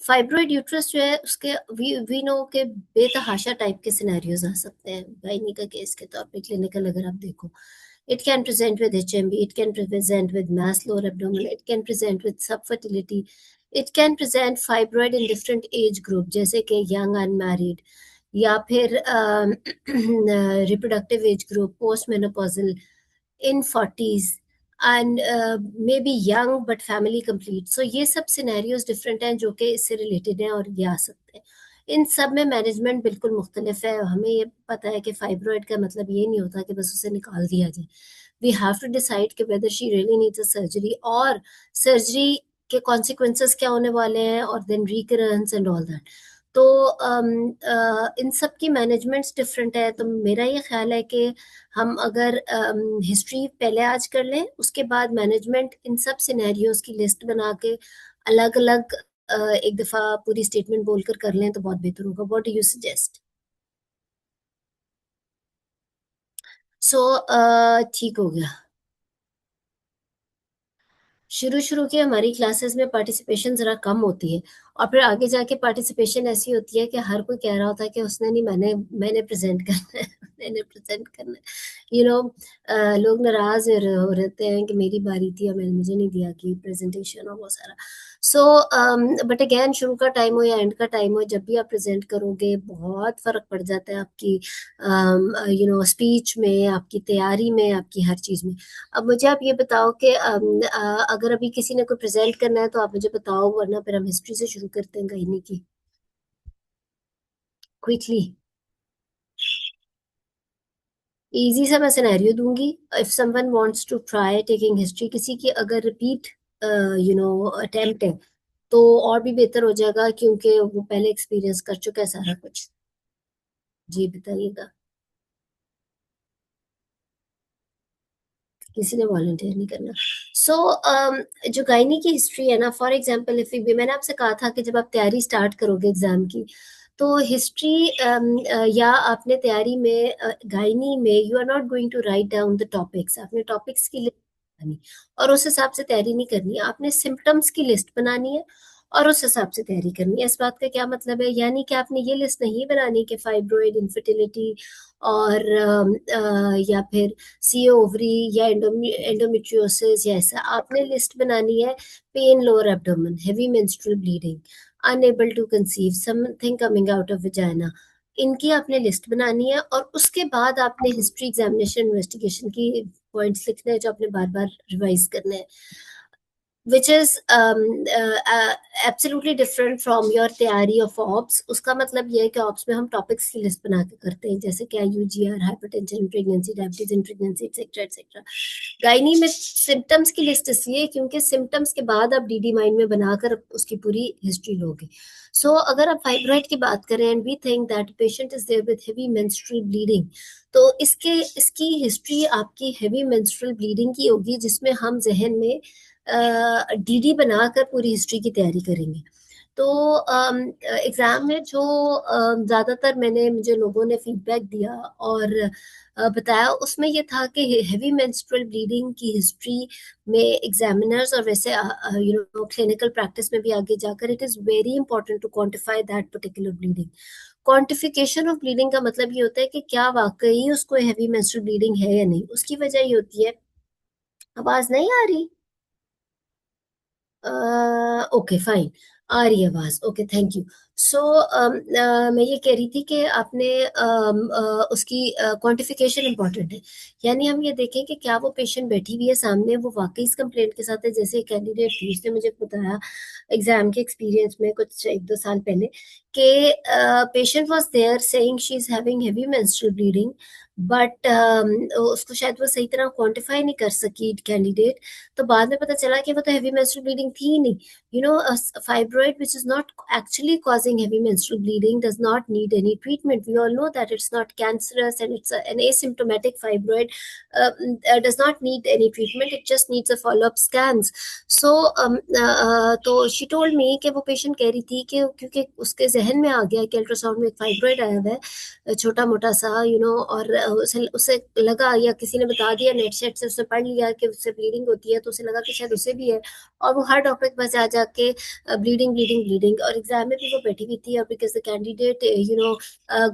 Fibroid uterus जो है उसके वी नो के बेतहाशा टाइप के सिनेरियोज आ सकते हैं गायनी का केस के तौर पे क्लिनिकल अगर आप देखो. It can present with HMB, it can present with mass lower abdomen, it can present with subfertility, it can present fibroid in different age group जैसे कि young unmarried या फिर reproductive age group postmenopausal in 40s and maybe young but family complete. So ये सब scenarios different हैं जो कि इससे रिलेटेड हैं और ये आ सकते हैं. इन सब में मैनेजमेंट बिल्कुल मुख्तलिफ है. हमें ये पता है कि फाइब्रॉइड का मतलब ये नहीं होता कि बस उसे निकाल दिया जाए. वी हैव टू डिसाइड कि whether she really needs a surgery और सर्जरी के कॉन्सिक्वेंसेस क्या होने वाले हैं और then recurrence and all that. तो इन सब की मैनेजमेंट्स डिफरेंट है. तो मेरा ये ख्याल है कि हम अगर हिस्ट्री पहले आज कर लें उसके बाद मैनेजमेंट इन सब सिनेरियोज की लिस्ट बना के अलग अलग एक दफा पूरी स्टेटमेंट बोलकर कर लें तो बहुत बेहतर होगा. What do you suggest? So ठीक हो गया. शुरू शुरू की हमारी क्लासेस में पार्टिसिपेशन जरा कम होती है और फिर आगे जाके पार्टिसिपेशन ऐसी होती है कि हर कोई कह रहा होता है कि उसने नहीं, मैंने मैंने प्रेजेंट करना है. मैंने प्रेजेंट करना है. यू नो लोग नाराज हो रहते हैं कि मेरी बारी थी और मैंने मुझे नहीं दिया कि प्रेजेंटेशन और वो सारा. सो बट अगेन शुरू का टाइम हो या एंड का टाइम हो, जब भी आप प्रेजेंट करोगे बहुत फर्क पड़ जाता है आपकी स्पीच में, आपकी तैयारी में, आपकी हर चीज में. अब मुझे आप ये बताओ कि अगर अभी किसी ने कोई प्रेजेंट करना है तो आप मुझे बताओ, वरना फिर हम हिस्ट्री से शुरू करते हैं गायनी की. क्विकली. इजी सा मैं सिनेरियो दूंगी. If someone wants to try taking history, किसी की अगर रिपीट अटेम्प्ट है तो और भी बेहतर हो जाएगा क्योंकि वो पहले एक्सपीरियंस कर चुका है सारा कुछ. जी बताइएगा. किसी ने वॉलंटियर नहीं करना. सो जो गायनी की हिस्ट्री है ना, फॉर एग्जांपल इफ मैंने आपसे कहा था कि जब आप तैयारी स्टार्ट करोगे एग्जाम की तो हिस्ट्री या आपने तैयारी में गायनी में you are not going to write down the topics. आपने टॉपिक्स की लिस्ट बनानी और उस हिसाब से तैयारी नहीं करनी. आपने सिम्टम्स की लिस्ट बनानी है और उस हिसाब से तैयारी करनी है. इस बात का क्या मतलब है? यानी कि आपने ये लिस्ट नहीं बनानी कि फाइब्रोइड, इनफर्टिलिटी और या फिर सी ओवरी या एंडोमेट्रियोसिस या ऐसा. आपने लिस्ट बनानी है pain lower abdomen, heavy menstrual bleeding, unable to conceive, something coming out of vagina. इनकी आपने लिस्ट बनानी है और उसके बाद आपने हिस्ट्री, एग्जामिनेशन, इन्वेस्टिगेशन की पॉइंट्स लिखने हैं जो आपने बार बार रिवाइज करने हैं. which is absolutely different from your तैयारी of ऑप्स. उसका मतलब ये है कि ऑप्स में हम टॉपिक्स की लिस्ट बना के करते हैं जैसे कि UGR, hypertension, pregnancy, diabetes in pregnancy, etcetera etcetera. Gynae में सिम्टम्स की लिस्ट इसलिए क्योंकि सिम्टम्स के बाद आप डीडी माइंड में बनाकर उसकी पूरी हिस्ट्री लोगे. सो अगर आप फाइब्रॉइड की बात करें and we think that patient is there with heavy menstrual bleeding, तो इसकी हिस्ट्री आपकी हेवी मेंस्ट्रुअल ब्लीडिंग की होगी जिसमें हम जहन में डीडी बनाकर पूरी हिस्ट्री की तैयारी करेंगे. तो एग्जाम में जो ज्यादातर मुझे लोगों ने फीडबैक दिया और बताया उसमें ये था कि हेवी मेंस्ट्रुअल ब्लीडिंग की हिस्ट्री में एग्जामिनर्स और वैसे क्लिनिकल प्रैक्टिस में भी आगे जाकर it is very important to quantify that particular bleeding. Quantification of bleeding का मतलब ये होता है कि क्या वाकई उसको हेवी मेंस्ट्रुअल ब्लीडिंग है या नहीं. उसकी वजह ये होती है. आवाज नहीं आ रही? Okay fine. आ रही है आवाज. Okay thank you. सो मैं ये कह रही थी कि आपने उसकी क्वांटिफिकेशन इंपॉर्टेंट है. यानी हम ये देखें कि क्या वो पेशेंट बैठी हुई है सामने, वो वाकई इस कंप्लेंट के साथ है. जैसे कैंडिडेट थी, उसने मुझे बताया एग्जाम के एक्सपीरियंस में कुछ 1-2 साल पहले कि patient was there saying she is having heavy menstrual bleeding but उसको शायद वो सही तरह क्वांटिफाई नहीं कर सकी कैंडिडेट. तो बाद में पता चला कि वो तो हेवी मेंस्ट्रुअल ब्लीडिंग थी ही नहीं. Fibroid which is not actually causing heavy menstrual bleeding does not need any treatment. We all know that it's not cancerous and it's an asymptomatic fibroid. Does not need any treatment. It just needs a follow-up scans. So तो she told me कि वो patient कह रही थी कि क्योंकि उसके जहन में आ गया कि अल्ट्रासाउंड में एक फाइब्रॉइड आया हुआ है छोटा मोटा सा और उसे उसे लगा या किसी ने बता दिया नेट सेट से, उसने पढ़ लिया कि उससे ब्लीडिंग होती है तो उसे लगा कि शायद उसे भी है और वो हर डॉक्टर के पास जा जाके ब्लीडिंग ब्लीडिंग ब्लीडिंग, और एग्जाम में भी वो बैठी हुई थी, और because the candidate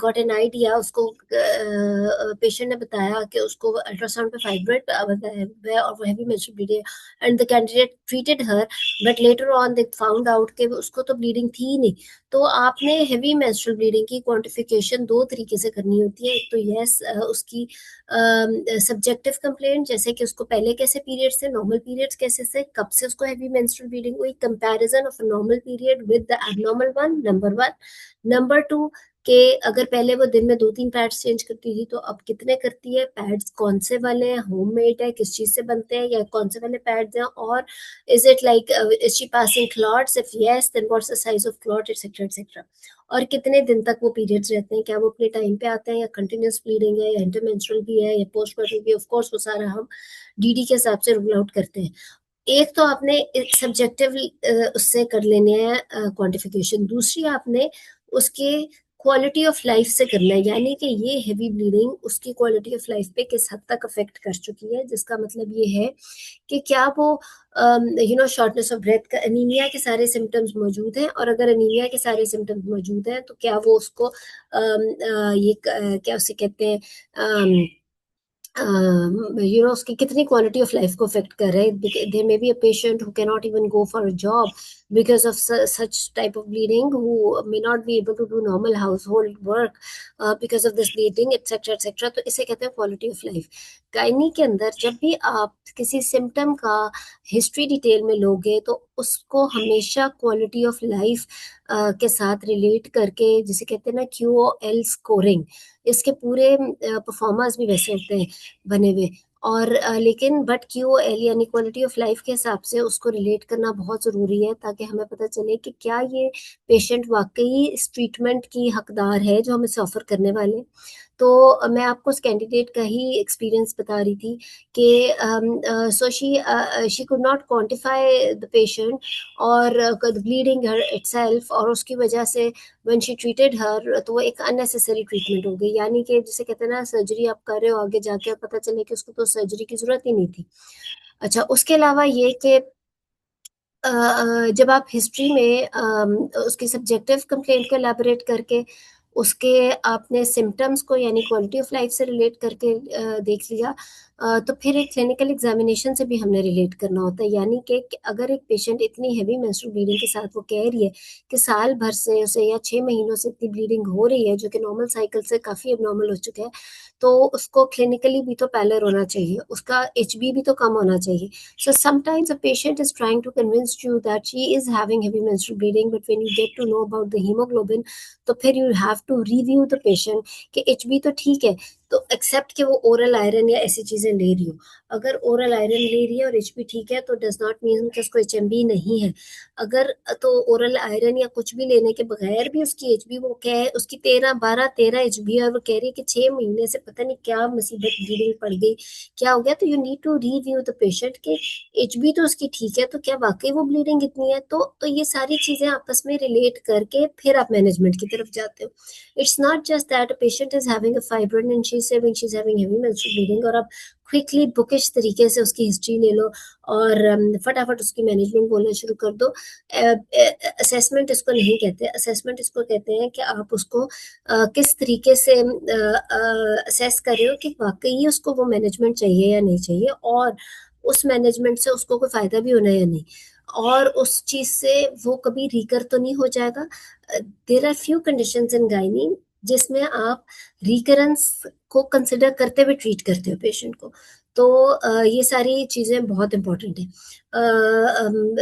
got an idea, उसको पेशेंट ने बताया कि उसको अल्ट्रासाउंड पे फाइब्रोइड बताया है और वो heavy menstrual bleeding, and the candidate treated her, but later on they found out कि उसको तो ब्लीडिंग थी ही नहीं। तो आपने हैवी मेंस्ट्रुअल ब्लीडिंग की क्वांटिफिकेशन दो तरीके से करनी होती है। एक तो यस उसकी सब्जेक्टिव कंप्लेंट, जैसे कि उसको पहले कैसे पीरियड्स थे, नॉर्मल पीरियड्स कैसे से, कब से उसको हैवी मेंस्ट्रुअल ब्लीडिंग हुई, comparison of a normal period with the abnormal one, number one. Number two कि अगर पहले वो दिन में 2-3 पैड्स चेंज करती थी तो अब कितने करती है, पैड्स कौन से वाले हैं, होममेड है, किस चीज से बनते हैं, या कौन से वाले पैड्स हैं, और is it like is she passing clots, if yes then what's the size of clot, etcetera etcetera. और कितने दिन तक वो पीरियड्स रहते हैं, क्या वो अपने टाइम पे आते हैं, या कंटिन्यूस ब्लीडिंग है, या इंटरमेंस्ट्रुअल भी है, या पोस्टमेंस्ट्रुअल भी, ऑफ कोर्स वो सारा हम डीडी के हिसाब से रूल आउट करते हैं। एक तो आपने सब्जेक्टिव उससे कर लेने हैं क्वांटिफिकेशन, दूसरी आपने उसके क्वालिटी ऑफ लाइफ से करना है, यानी कि ये हेवी ब्लीडिंग उसकी क्वालिटी ऑफ लाइफ पे किस हद तक अफेक्ट कर चुकी है, जिसका मतलब ये है कि क्या वो शॉर्टनेस ऑफ ब्रेथ का, अनीमिया के सारे सिम्टम्स मौजूद हैं, और अगर अनीमिया के सारे सिम्टम्स मौजूद हैं तो क्या वो उसको क्या उसे कहते हैं, उसकी कितनी क्वालिटी ऑफ लाइफ को अफेक्ट कर रहे हैं। There may be a patient who can not even go for a job because of such type of bleeding, who may not be able to do normal household work because of this bleeding, etcetera etcetera. तो इसे कहते हैं quality of life. Gynae के अंदर जब भी आप किसी सिम्टम का हिस्ट्री डिटेल में लोगे तो उसको हमेशा क्वालिटी ऑफ लाइफ के साथ रिलेट करके, जिसे कहते हैं ना QOL स्कोरिंग, इसके पूरे परफॉर्मर्स भी वैसे होते हैं बने हुए, और लेकिन बट QOL यानी क्वालिटी ऑफ लाइफ के हिसाब से उसको रिलेट करना बहुत ज़रूरी है, ताकि हमें पता चले कि क्या ये पेशेंट वाकई इस ट्रीटमेंट की हकदार है जो हम इसे ऑफर करने वाले हैं। तो मैं आपको उस कैंडिडेट का ही एक्सपीरियंस बता रही थी कि so she could not quantify the patient और ब्लीडिंग हर इटसेल्फ, और उसकी वजह से व्हेन शी ट्रीटेड हर तो वो एक अननेसेसरी ट्रीटमेंट हो गई, यानी कि जिसे कहते हैं ना सर्जरी आप कर रहे हो, आगे जाके पता चले कि उसको तो सर्जरी की जरूरत ही नहीं थी। अच्छा, उसके अलावा ये कि जब आप हिस्ट्री में उसकी सब्जेक्टिव कंप्लेंट को एलैबोरेट करके उसके आपने सिम्टम्स को यानी क्वालिटी ऑफ लाइफ से रिलेट करके देख लिया, तो फिर एक क्लिनिकल एग्जामिनेशन से भी हमने रिलेट करना होता है, यानी कि अगर एक पेशेंट इतनी हैवी मेंस्ट्रुअल ब्लीडिंग के साथ वो कह रही है कि साल भर से उसे या 6 महीनों से इतनी ब्लीडिंग हो रही है जो कि नॉर्मल साइकिल से काफ़ी एबनॉर्मल हो चुका है, तो उसको क्लिनिकली भी तो पैलर होना चाहिए, उसका HB भी तो कम होना चाहिए। So sometimes a patient is trying to convince you that she is having heavy menstrual bleeding, but when you get to know about the hemoglobin, तो फिर you have to review the patient कि HB तो ठीक है, तो accept कि वो oral iron या ऐसी चीजें ले रही हो। अगर ओरल आयरन ले रही है और HB ठीक है तो डज नॉट मीन कि उसको HMB नहीं है। अगर तो ओरल आयरन या कुछ भी लेने के बगैर भी उसकी HB वो क्या है, उसकी 13-12-13 HB है, और वो कह रही है कि 6 महीने से पता नहीं क्या मुसीबत ब्लीडिंग पड़ गई, क्या हो गया, तो you need to review the patient के HB तो उसकी ठीक है, तो क्या वाकई वो ब्लीडिंग इतनी है, तो ये सारी चीजें आपस में रिलेट करके फिर आप मैनेजमेंट की तरफ जाते हो। It's not just that a patient is having a fibroid and she is saying she is having heavy menstrual bleeding और आप क्विकली बुकिश तरीके से उसकी हिस्ट्री ले लो और फटाफट उसकी मैनेजमेंट बोलना शुरू कर दो। असेसमेंट इसको नहीं कहते, असेसमेंट इसको कहते हैं कि आप उसको किस तरीके से असेस कर रहे हो कि वाकई उसको वो मैनेजमेंट चाहिए या नहीं चाहिए, और उस मैनेजमेंट से उसको कोई फायदा भी होना है या नहीं, और उस चीज से वो कभी रिकर तो नहीं हो जाएगा। There are few conditions in gynae जिसमें आप रिकरेंस को कंसिडर करते हुए ट्रीट करते हो पेशेंट को, तो ये सारी चीजें बहुत इंपॉर्टेंट है।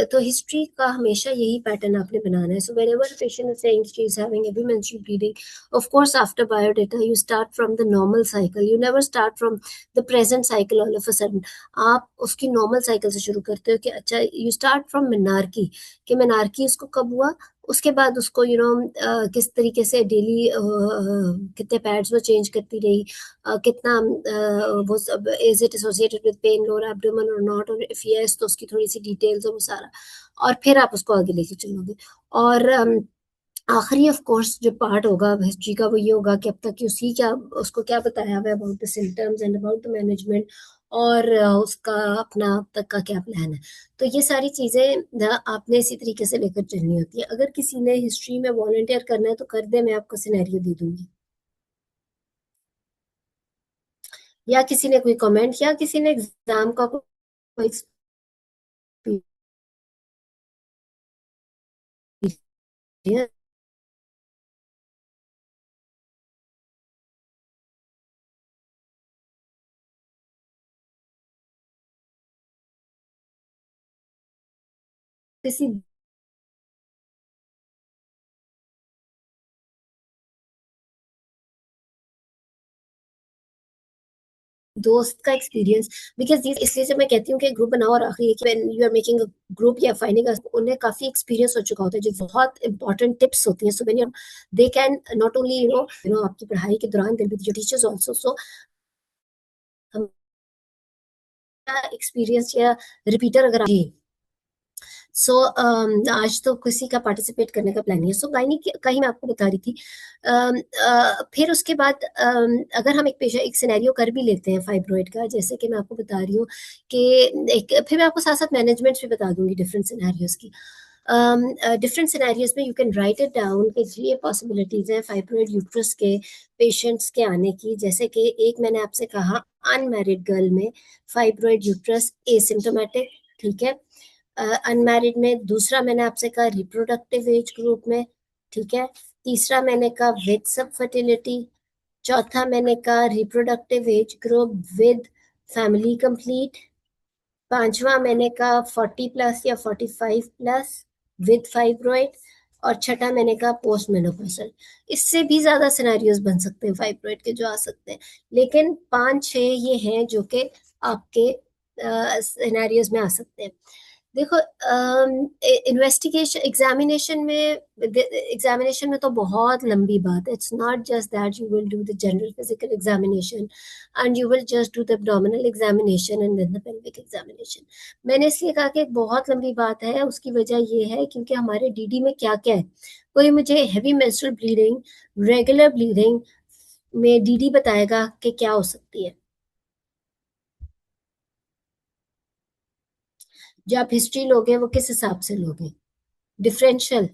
तो हिस्ट्री का हमेशा यही पैटर्न आपने बनाना है। So whenever patient is saying she is having heavy menstrual bleeding, of course after biodata you start from the normal cycle, you never start from the present cycle all of a sudden. आप उसकी normal cycle से शुरू करते हो कि अच्छा you start from menarche, कि menarche उसको कब हुआ, उसके बाद उसको किस तरीके से डेली कितने पैड्स वो चेंज करती रही, कितना वो सब, is it associated with pen lower abdomen और नॉट, और इफ यस तो उसकी थोड़ी सी डिटेल्स और वो सारा, और फिर आप उसको आगे लेके चलोगे। और आखिरी ऑफ कोर्स जो पार्ट होगा हिस्ट्री का वो ये होगा कि अब तक की उसकी क्या, उसको क्या बताया हुआ है about the symptoms and about the management, और उसका अपना अब तक का क्या प्लान है। तो ये सारी चीजें आपने इसी तरीके से लेकर चलनी होती है। अगर किसी ने हिस्ट्री में वॉलंटियर करना है तो कर दे, मैं आपको सिनेरियो दे दूंगी। या किसी ने कोई कमेंट, या किसी ने एग्जाम का कोई एक्सपीरियंस। किसी दोस्त का एक्सपीरियंस, बिकॉज इसलिए जब मैं कहती हूँ कि ग्रुप बनाओ, और आखिरी है कि when you are making a group या फाइंडिंग, उन्हें काफी एक्सपीरियंस हो चुका होता है, जो बहुत इंपॉर्टेंट टिप्स होती हैं। So when you they can not only आपकी पढ़ाई के दौरान there be your teachers also. So experience या रिपीटर अगर जी। सो आज तो किसी का पार्टिसिपेट करने का प्लान नहीं है। सो गायनी का ही मैं आपको बता रही थी। फिर उसके बाद अगर हम एक सिनेरियो कर भी लेते हैं फाइब्रॉइड का, जैसे कि मैं आपको बता रही हूँ कि फिर मैं आपको साथ साथ मैनेजमेंट भी बता दूंगी डिफरेंट सिनेरियोज की। डिफरेंट सिनेरियोज में you can write it down कि ये पॉसिबिलिटीज हैं फाइब्रॉइड यूट्रस के पेशेंट्स के आने की। जैसे कि एक मैंने आपसे कहा, अनमैरिड गर्ल में फाइब्रॉइड यूट्रस एसिम्टोमेटिक, ठीक है। अनमैरिड में, दूसरा मैंने आपसे कहा रिप्रोडक्टिव एज ग्रुप में, ठीक है। तीसरा मैंने कहा विद सब फर्टिलिटी। चौथा मैंने कहा reproductive age group with family complete. पांचवा मैंने कहा 40+ या 45+ विद फाइब्रॉइड। और छठा मैंने कहा पोस्ट मेनोपॉजल। इससे भी ज्यादा सिनेरियोज बन सकते हैं फाइब्रॉइड के जो आ सकते हैं, लेकिन पांच छह ये हैं जो कि आपके सिनेरियोज में आ सकते हैं। देखो, इन्वेस्टिगेशन एग्जामिनेशन में तो बहुत लंबी बात है। It's not just that you will do the general physical examination and you will just do the abdominal examination and then the pelvic examination. मैंने इसलिए कहा कि एक बहुत लंबी बात है। उसकी वजह ये है क्योंकि हमारे डीडी में क्या क्या है। कोई मुझे heavy menstrual bleeding, regular bleeding में डीडी बताएगा कि क्या हो सकती है। जो आप हिस्ट्री लोगे वो किस हिसाब से लोगे? Differential?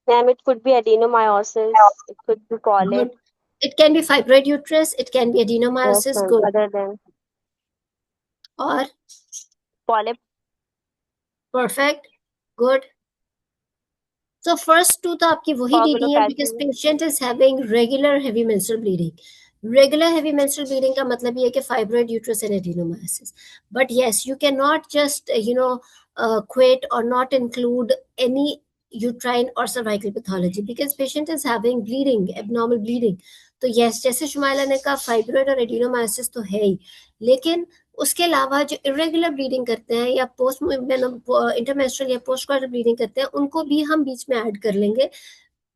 Ma'am, it could be adenomyosis. It could be Good. polyp. It can be fibroid uterus, it can be Yes, adenomyosis. ma'am. Good. Other than और polyp, perfect, good. So first two तो आपकी वही reading है, because coagulopathy. Patient is having regular heavy menstrual bleeding. Regular heavy menstrual bleeding का मतलब ये है कि fibroid uterus and adenomyosis. But yes, you can not just quit or not include any uterine or cervical pathology because patient is having bleeding, abnormal bleeding. तो yes, जैसे शुमाइला ने कहा fibroid और एडिनोमायोसिस तो है ही, लेकिन उसके अलावा जो इरेगुलर ब्लीडिंग करते हैं या पोस्ट इंटरमेंस्ट्रुअल या पोस्ट क्वार्टर ब्लीडिंग करते हैं, उनको भी हम बीच में ऐड कर लेंगे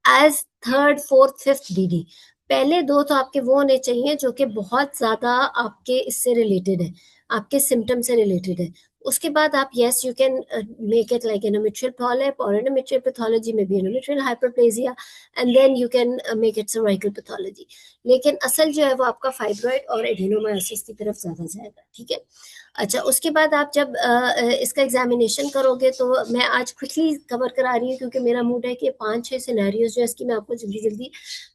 as third fourth fifth DD. पहले दो तो आपके वो होने चाहिए जो कि बहुत ज्यादा आपके इससे रिलेटेड है, आपके सिम्टम से रिलेटेड है। उसके बाद आप yes you can make it like endometrial polyp और एंडोमेट्रियल पैथोलॉजी में भी endometrial hyperplasia, and then you can make it cervical pathology. लेकिन असल जो है वो आपका फाइब्रॉइड और एडिनोमायोसिस की तरफ ज्यादा जाएगा, ठीक है। अच्छा, उसके बाद आप जब इसका एग्जामिनेशन करोगे, तो मैं आज क्विकली कवर करा रही हूँ क्योंकि मेरा मूड है कि पांच छह सिनेरियोज जो इसकी मैं आपको जल्दी जल्दी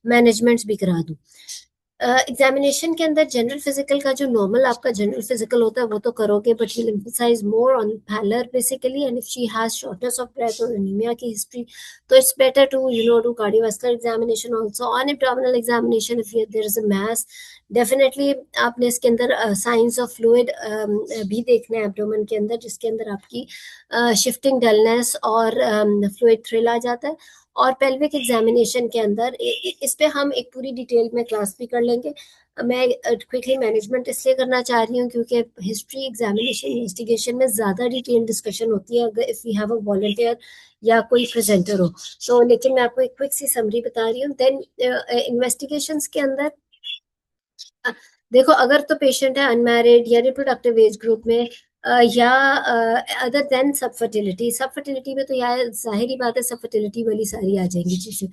मैनेजमेंट्स भी करा दूँ। एग्जामिनेशन के अंदर जनरल फिजिकल का जो नॉर्मल आपका जनरल फिजिकल होता है वो तो करोगे, but will emphasize more on pallor basically, and if she has shortness of breath और एनीमिया की हिस्ट्री, तो it's better to do cardiovascular examination also on abdominal examination if there is a mass. Definitely आपने इसके अंदर science of fluid भी देखना है abdomen के अंदर, जिसके अंदर आपकी शिफ्टिंग डलनेस और फ्लूइड थ्रिल आ जाता है। और पेल्विक एग्जामिनेशन के अंदर इस पे हम एक पूरी डिटेल में क्लास भी कर लेंगे। मैं क्विकली मैनेजमेंट इसलिए करना चाह रही हूँ क्योंकि हिस्ट्री एग्जामिनेशन इन्वेस्टिगेशन में ज्यादा डिटेल डिस्कशन होती है अगर if you have a volunteer या कोई प्रेजेंटर हो तो। लेकिन मैं आपको एक क्विक सी समरी बता रही हूँ। देन इन्वेस्टिगेशंस के अंदर देखो, अगर तो पेशेंट है अनमैरिड या रिप्रोडक्टिव एज ग्रुप में, या अदर देन सब फर्टिलिटी। सब फर्टिलिटी में तो यार जाहिर ही बात है सब फर्टिलिटी वाली सारी आ जाएंगी चीजें।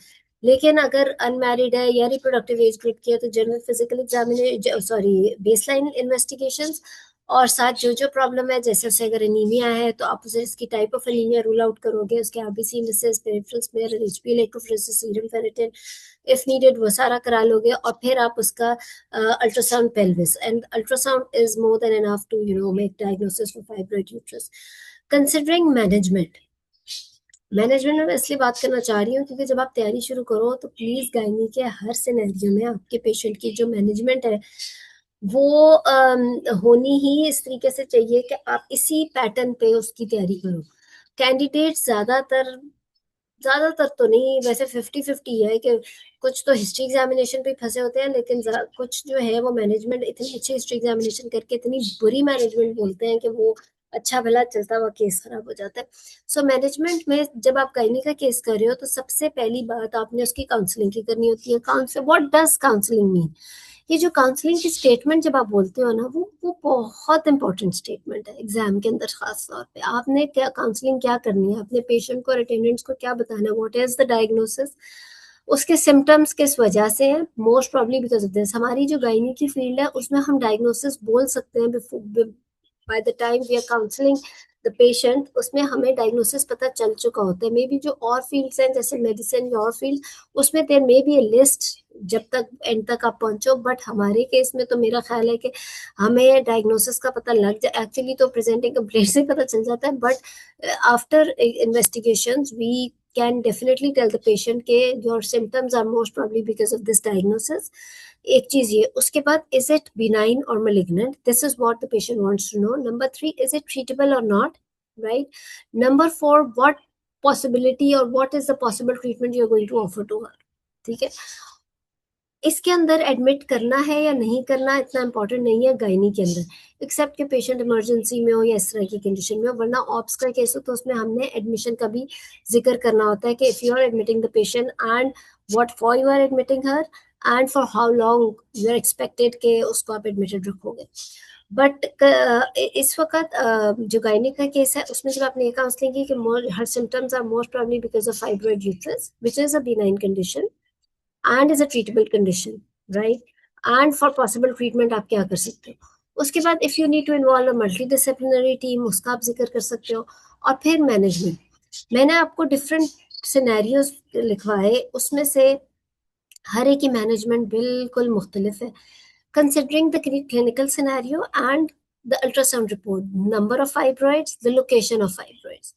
लेकिन अगर अनमैरिड है या रिप्रोडक्टिव एज ग्रुप की है तो general physical examination, sorry baseline investigations, और साथ जो जो प्रॉब्लम है, जैसे उसे अगर एनीमिया है तो आप उसे इसकी type of anaemia rule out करोगे, उसके RBC indices, peripheral smear, HB electrophoresis, serum ferritin, if needed वो सारा करा लोगे, और फिर आप उसका ultrasound pelvis, and ultrasound is more than enough to make diagnosis for fibroid uterus. Considering management में मैं इसलिए बात करना चाह रही हूँ क्योंकि जब आप तैयारी शुरू करो तो प्लीज गायनी के हर सिनेरियो में आपके पेशेंट की जो मैनेजमेंट है वो होनी ही इस तरीके से चाहिए कि आप इसी पैटर्न पे उसकी तैयारी करो। कैंडिडेट ज्यादातर तो नहीं, वैसे 50-50 है कि कुछ तो हिस्ट्री एग्जामिनेशन पे फंसे होते हैं, लेकिन कुछ जो है वो मैनेजमेंट, इतनी अच्छी हिस्ट्री एग्जामिनेशन करके इतनी बुरी मैनेजमेंट बोलते हैं कि वो अच्छा भला चलता हुआ केस खराब हो जाता है। सो मैनेजमेंट में जब आप गायनी का केस कर रहे हो तो सबसे पहली बात आपने उसकी काउंसलिंग की करनी होती है। Counselling, what does counselling mean? ये जो काउंसलिंग की स्टेटमेंट जब आप बोलते हो ना, वो बहुत इंपॉर्टेंट स्टेटमेंट है एग्जाम के अंदर। खास तौर पे आपने क्या काउंसलिंग क्या करनी है, अपने पेशेंट को और अटेंडेंट्स को क्या बताना है, व्हाट इज द डायग्नोसिस, उसके सिम्टम्स किस वजह से हैं, most probably because of this. हमारी जो गायनी की फील्ड है उसमें हम डायग्नोसिस बोल सकते हैं before, by the time we are counselling the patient, उसमें हमें डायग्नोसिस पता चल चुका होता है। मे बी जो और फील्ड्स हैं जैसे मेडिसिन या और फील्ड, उसमें there may be a list जब तक एंड तक आप पहुंचो, बट हमारे केस में तो मेरा ख्याल है कि हमें डायग्नोसिस का पता लग जाए, एक्चुअली तो प्रेजेंटिंग कंप्लेंट से पता चल जाता है, but after investigations we can definitely tell the patient के your symptoms are most probably because of this diagnosis। एक चीज ये, उसके बाद is it benign or malignant, this is what the patient wants to know। number 3, is it treatable or not, right? number 4, what possibility or what is the possible treatment you are going to offer to her। ठीक है, इसके अंदर admit करना है या नहीं करना इतना इंपॉर्टेंट नहीं है गायनी के अंदर, एक्सेप्ट कि पेशेंट इमरजेंसी में हो या इस तरह की कंडीशन में हो, वरना ऑप्स का केस हो तो उसमें हमने एडमिशन का भी जिक्र करना होता है कि if you are admitting the patient and what for you are admitting her and for how long you are expected के उसको आप एडमिटेड रखोगे। बट इस वक्त जो गायनी का केस है उसमें जब आपने ये काउंसलिंग की कि her symptoms are most probably because of fibroid uterus which is a benign condition and is a treatable condition, right? And for possible treatment आप क्या कर सकते हो, उसके बाद if you need to involve a multidisciplinary team उसका आप जिक्र कर सकते हो। और फिर मैनेजमेंट, मैंने आपको डिफरेंट सिनेरियोज लिखवाए, उसमें से हर एक की मैनेजमेंट बिल्कुल मुख्तलिफ है। Considering the clinical scenario and the ultrasound report, number of fibroids, the location of fibroids.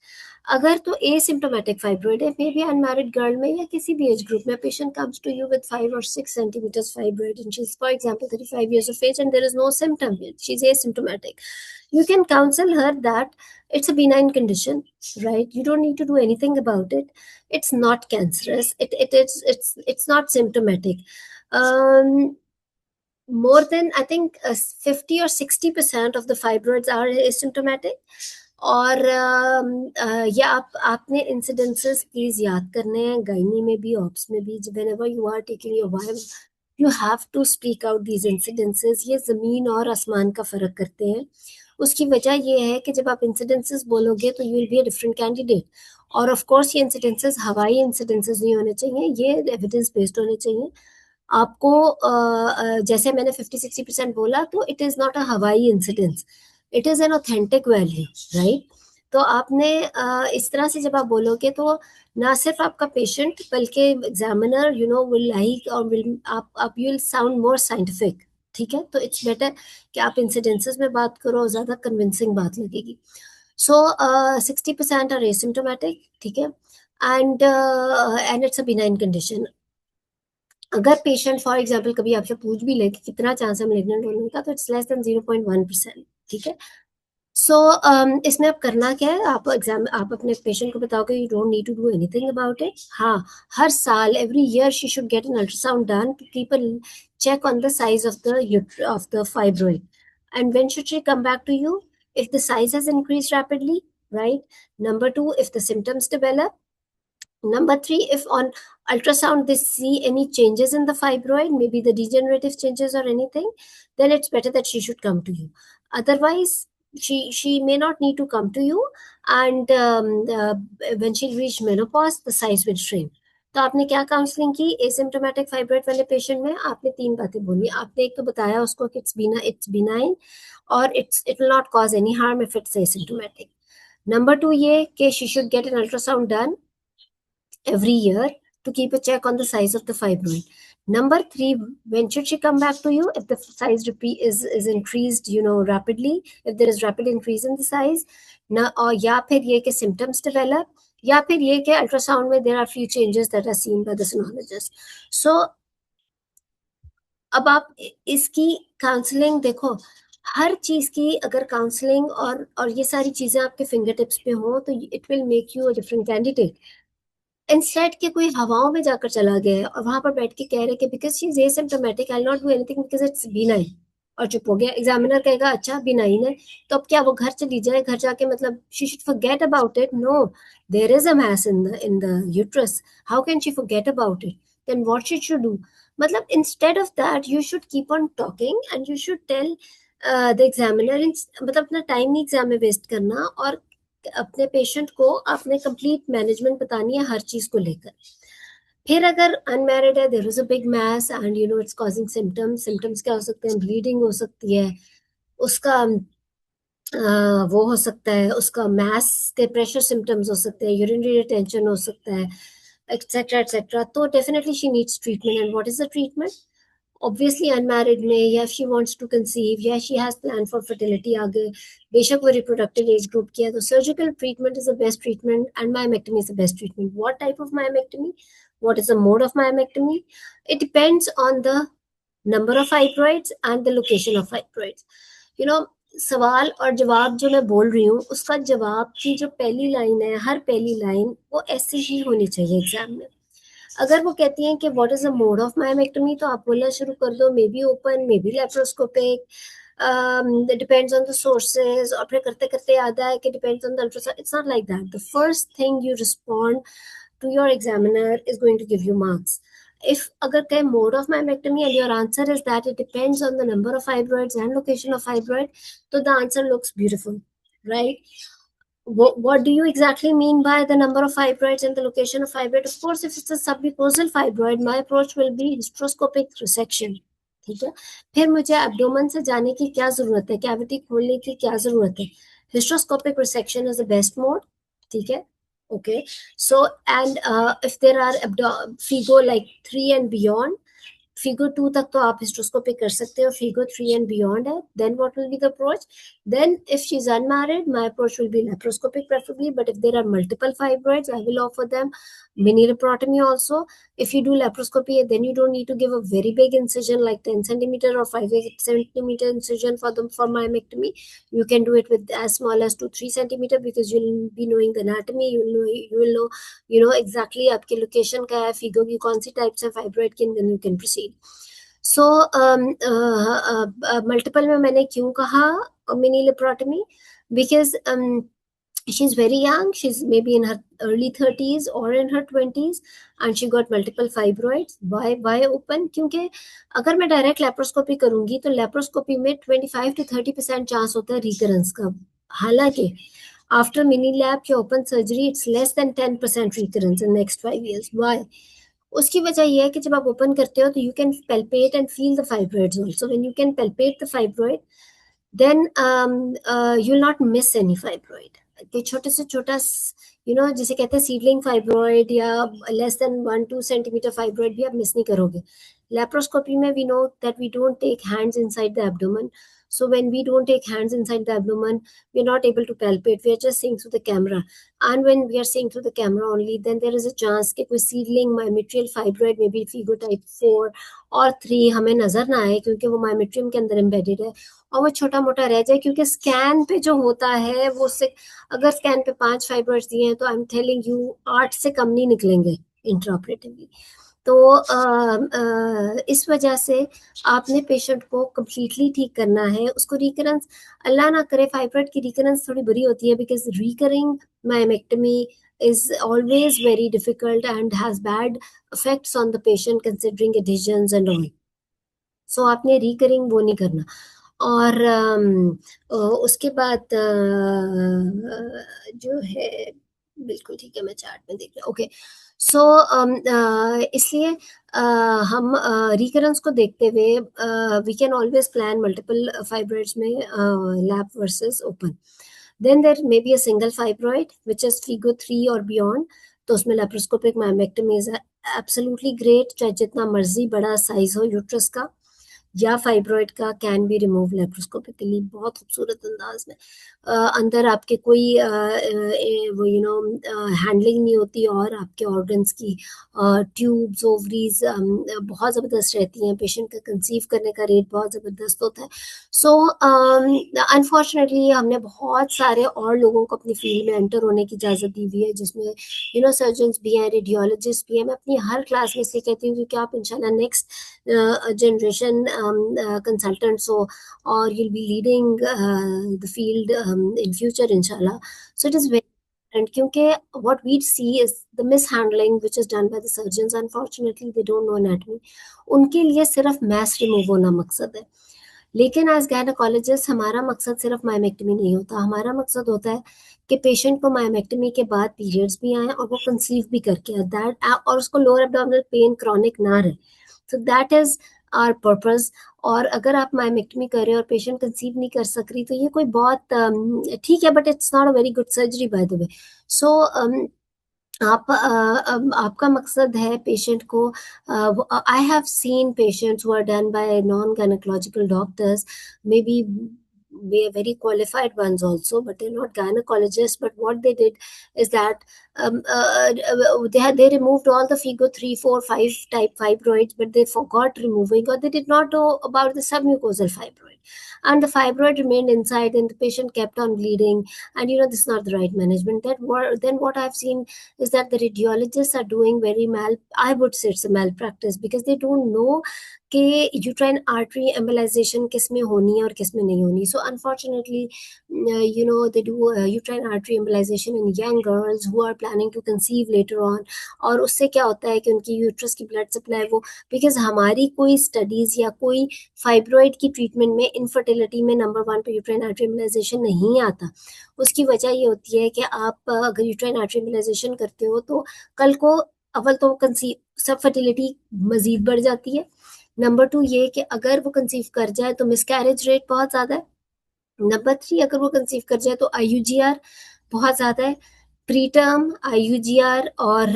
अगर तो एसिम्टोमेटिक फाइब्रॉइड है, मे बी अनमैरिड गर्ल में या किसी भी एज ग्रुप में, patient comes to you with 5 or 6 centimeters fibroid and she's for example 35 years of age and there is no symptom yet, she's asymptomatic, you can counsel her that it's a benign condition, right? You don't need to do anything about it, it's not cancerous, it's not symptomatic. More than I think 50 or 60% of the fibroids are asymptomatic। और ये आपने इन्सिडेंसेस please याद करने हैं, gynae में भी ops में भी, whenever you are taking your wife you have to speak out these incidences। ये जमीन और आसमान का फर्क करते हैं। उसकी वजह ये है कि जब आप इंसिडेंसेस बोलोगे तो you will be a different candidate. और ऑफ कोर्स ये इंसिडेंसेस हवाई इंसिडेंसेस नहीं होने चाहिए, ये एविडेंस बेस्ड होने चाहिए। आपको जैसे मैंने 50-60% बोला तो इट इज नॉट अ हवाई incidence, it is an authentic value, right? तो आपने इस तरह से जब आप बोलोगे तो ना सिर्फ आपका पेशेंट बल्कि एग्जामिनर विल लाइक और विल आप you will sound more scientific. ठीक है, तो इट्स बेटर कि आप इंसिडेंसेस में बात करो, ज्यादा कन्विंसिंग बात लगेगी। सो 60% आर एसिम्टोमेटिक, ठीक है, and it's a benign condition. अगर पेशेंट फॉर एग्जाम्पल कभी आपसे पूछ भी ले कि कितना चांस है मेलिग्नेंट होने का, तो इट्स लेस देन 0.1%। ठीक है, सो इसमें आप करना क्या है, आप अपने पेशेंट को बताओगे you don't need to do anything about it. हाँ, हर साल every year she should get an ultrasound done to keep a check on the size of the fibroid, and when should she come back to you? If the size has increased rapidly, right? Number 2, if the symptoms develop. Number 3, if on ultrasound they see any changes in the fibroid, maybe the degenerative changes or anything, then it's better that she should come to you. Otherwise, she may not need to come to you, and when she reach menopause, the size will shrink. तो आपने क्या counselling की asymptomatic fibroid वाले patient में? आपने 3 बातें बोली। आपने एक तो बताया उसको कि इट्स बिनाइन और it will not cause any harm if it's asymptomatic. Number 2 ये कि she should get an ultrasound done every year to keep a check on the size of the fibroid. Number 3, when should she come back to you? If the size repeat is increased, rapidly, if there is rapid increase in the size, ना और या फिर ये कि symptoms develop, या फिर ये कि ultrasound में there are few changes that are seen by the sonologist. So अब आप इसकी काउंसलिंग देखो, हर चीज की अगर काउंसलिंग और ये सारी चीजें आपके फिंगर टिप्स पे हो तो it will make you a different candidate. Instead के कोई हवाओं में जाकर चला गया है और वहां पर बैठ के कह रहे कि because she is asymptomatic I not do anything because it's benign, और चुप हो गया। एग्जामिनर कहेगा अच्छा बिनाइन है, तो अब क्या वो घर चली जाए? घर जाके मतलब she should forget about it? No, there is a mass in the uterus, how can she forget about it? Then what she should do? मतलब instead of that you should keep on talking and you should tell the examiner, मतलब अपना time नहीं exam में waste करना, और अपने patient को आपने कंप्लीट मैनेजमेंट बतानी है हर चीज को लेकर। फिर अगर अनमैरिड है, there is a big mass and it's causing symptoms. Symptoms क्या हो सकते हैं? ब्लीडिंग हो सकती है, उसका वो हो सकता है, उसका मैस के प्रेशर सिम्टम्स हो सकते हैं, यूरिनरी रिटेंशन हो सकता है, एक्सेट्रा एक्सेट्रा। तो definitely she needs treatment. And what is the treatment? Obviously unmarried में, या शी वांट्स टू कंसीव, या she has plan for fertility आगे, बेशक वो रिप्रोडक्टिव एज ग्रुप की है, तो surgical treatment is the best treatment and myomectomy is the best treatment. What type of myomectomy? what is the mode of myomectomy? It depends on the number of fibroids and the location of fibroids. you know सवाल और जवाब जो मैं बोल रही हूँ उसका जवाब की जो पहली लाइन है, हर पहली लाइन वो ऐसी ही होनी चाहिए एग्जाम में। अगर वो कहती हैं कि what is the mode of myomectomy, तो आप बोलना शुरू कर दो may be open, may be laparoscopic, depends on the sources, और फिर करते करते याद आया कि depends on the ultrasound. It's not like that. The first thing you respond to your examiner is going to give you marks. If agar kay mode of myomectomy and your answer is that it depends on the number of fibroids and location of fibroid, so the answer looks beautiful, right? What do you exactly mean by the number of fibroids and the location of fibroid? Of course, if it's a submucosal fibroid, my approach will be hysteroscopic resection. ठीक है। फिर मुझे abdomen से जाने की क्या जरूरत है, कैविटी खोलने की क्या जरूरत है? hysteroscopic resection is the best mode. ठीक है। Okay, so and if there are FIGO like 3 and beyond, figure 2 तक तो आप हिस्ट्रोस्कोपी कर सकते हो, फिगर 3 एंड बियॉन्ड है, then what will be the approach? Then if she is unmarried, my approach will be laparoscopic preferably, but if there are multiple fibroids I will offer them mini laparotomy also. If you do laparoscopy, then you don't need to give a very big incision like 10 centimeter or 5 centimeter incision for myomectomy. You can do it with as small as 2-3 centimeter because you'll be knowing the anatomy, you will know exactly आपके location का है, Figo की कौन सी types है fibroid की, then you can proceed. So multiple में मैंने क्यों कहा mini laparotomy? Because she's very young, she's maybe in her early 30s or in her 20s and she got multiple fibroids. Why open? क्योंकि अगर मैं direct laparoscopy करूंगी तो laparoscopy में 25 to 30% चांस होता है रिकरेंस का, हालांकि after mini lap या open surgery it's less than 10% recurrence in next 5 years. Why? उसकी वजह यह है कि जब आप ओपन करते हो तो you can palpate and feel the fibroids also. When you can palpate the fibroid then you will not miss any fibroid. कि छोटे से छोटा जिसे कहते हैं सीडलिंग फाइब्रॉइड या लेस देन 1-2 सेंटीमीटर फाइब्रॉइड भी आप मिस नहीं करोगे। लेप्रोस्कोपी में we know that we don't take hands inside the abdomen, so when we don't take hands inside the abdomen we are not able to palpate, we are just seeing through the camera, and when we are seeing through the camera only then there is a chance कि कोई seedling myometrial fibroid maybe figo type 4 और 3 हमें नजर ना आए क्योंकि वो myometrium के अंदर embedded है और वो छोटा मोटा रह जाए, क्योंकि स्कैन पे जो होता है वो से अगर स्कैन पे 5 फाइब्रॉइड्स दिए हैं तो आई एम टेलिंग यू 8 से कम नहीं निकलेंगे इंट्राऑपरेटिवली। तो इस वजह से आपने पेशेंट को कम्प्लीटली ठीक करना है। उसको रिकरेंस, अल्लाह ना करे फाइब्रॉइड की रिकरेंस थोड़ी बुरी होती है because recurring myomectomy is always very difficult and has bad effects on the patient considering adhesions and all. So आपने रिकरिंग वो नहीं करना। और उसके बाद जो है बिल्कुल ठीक है, मैं चार्ट में देख रही हूँ। ओके, सो इसलिए हम रिकरेंस को देखते हुए we can always plan multiple fibroids में lap versus open. Then there may be a single fibroid which is FIGO 3 और बियॉन्ड, तो उसमें laparoscopic myomectomy is absolutely great, चाहे जितना मर्जी बड़ा साइज हो यूट्रस का या फाइब्रॉइड का, कैन बी रिमूव लेप्रोस्कोपिकली, बहुत खूबसूरत अंदाज में। अंदर आपके कोई वो हैंडलिंग नहीं होती, और आपके ऑर्गन्स की ट्यूब्स ओवरीज बहुत ज़बरदस्त रहती हैं, पेशेंट का कंसीव करने का रेट बहुत ज़बरदस्त होता है। सो अनफॉर्चुनेटली हमने बहुत सारे और लोगों को अपनी फील्ड में एंटर होने की इजाज़त दी हुई है, जिसमें सर्जन्स भी हैं, रेडियोलॉजिस्ट भी हैं। मैं अपनी हर क्लास में इसलिए कहती हूँ क्योंकि आप इंशाल्लाह next generation consultants or you'll be leading the field in future inshallah. So it is very important क्योंकि what we see is the mishandling which is done by the surgeons. Unfortunately they don't know anatomy. उनके लिए सिर्फ mass remove होना मकसद है, लेकिन as gynaecologist हमारा मकसद सिर्फ मायोमेक्टमी नहीं होता, हमारा मकसद होता है कि पेशेंट को मायोमेक्टमी के बाद पीरियड्स भी आए और वो कंसीव भी करके आए, दैट और उसको लोअर एब्डोमिनल पेन क्रॉनिक ना रहे। So that is our purpose. और अगर आप मायोमेक्टमी कर रहे हो और पेशेंट कंसीव नहीं कर सक रही, तो ये कोई बहुत ठीक है, but it's not a very good surgery by the way. So आपका मकसद है पेशेंट को, I have seen patients who are done by non gynaecological doctors, may be very qualified ones also, but they're not gynecologists. But what they did is that they removed all the figo 3, 4, 5 type fibroids, but they forgot removing, or they did not know about the submucosal fibroid, and the fibroid remained inside and the patient kept on bleeding. And this is not the right management. Then what I've seen is that the radiologists are doing very I would say it's a malpractice, because they don't know कि uterine artery embolisation किस में होनी है और किस में नहीं होनी। So unfortunately they do uterine artery embolisation in young girls who are planning to conceive later on, और उससे क्या होता है कि उनकी यूट्रस की ब्लड सप्लाई वो, बिकॉज हमारी कोई स्टडीज या कोई फाइब्रॉइड की ट्रीटमेंट में इनफर्टिलिटी में नंबर 1 पे यूट्राइन आर्टरी एम्बलाइजेशन नहीं आता। उसकी वजह ये होती है कि आप अगर यूट्राइन आर्टरी एम्बलाइजेशन करते हो तो कल को अव्वल तो कंसीव सब फर्टिलिटी मजीद बढ़ जाती है, नंबर 2 ये कि अगर वो कंसीव कर जाए तो मिसकैरेज रेट बहुत ज़्यादा है, नंबर 3 अगर वो कंसीव कर जाए तो आईयूजीआर बहुत ज़्यादा है, प्री टर्म आईयूजीआर और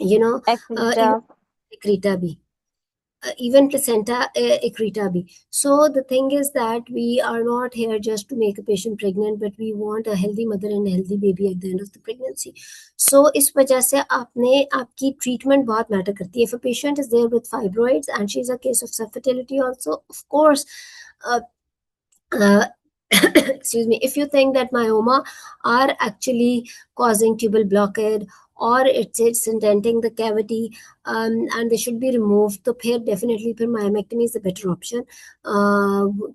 एक्विटा। एक्रीटा भी, even placenta accreta bhi. So the thing is that we are not here just to make a patient pregnant, but we want a healthy mother and a healthy baby at the end of the pregnancy. So इस वजह से आपकी treatment बहुत matter करती है. If a patient is there with fibroids and she is a case of subfertility also, of course, uh, uh, excuse me, if you think that myoma are actually causing tubal blockade or it's indenting the cavity, and they should be removed, तो फिर definitely फिर myomectomy is the better option,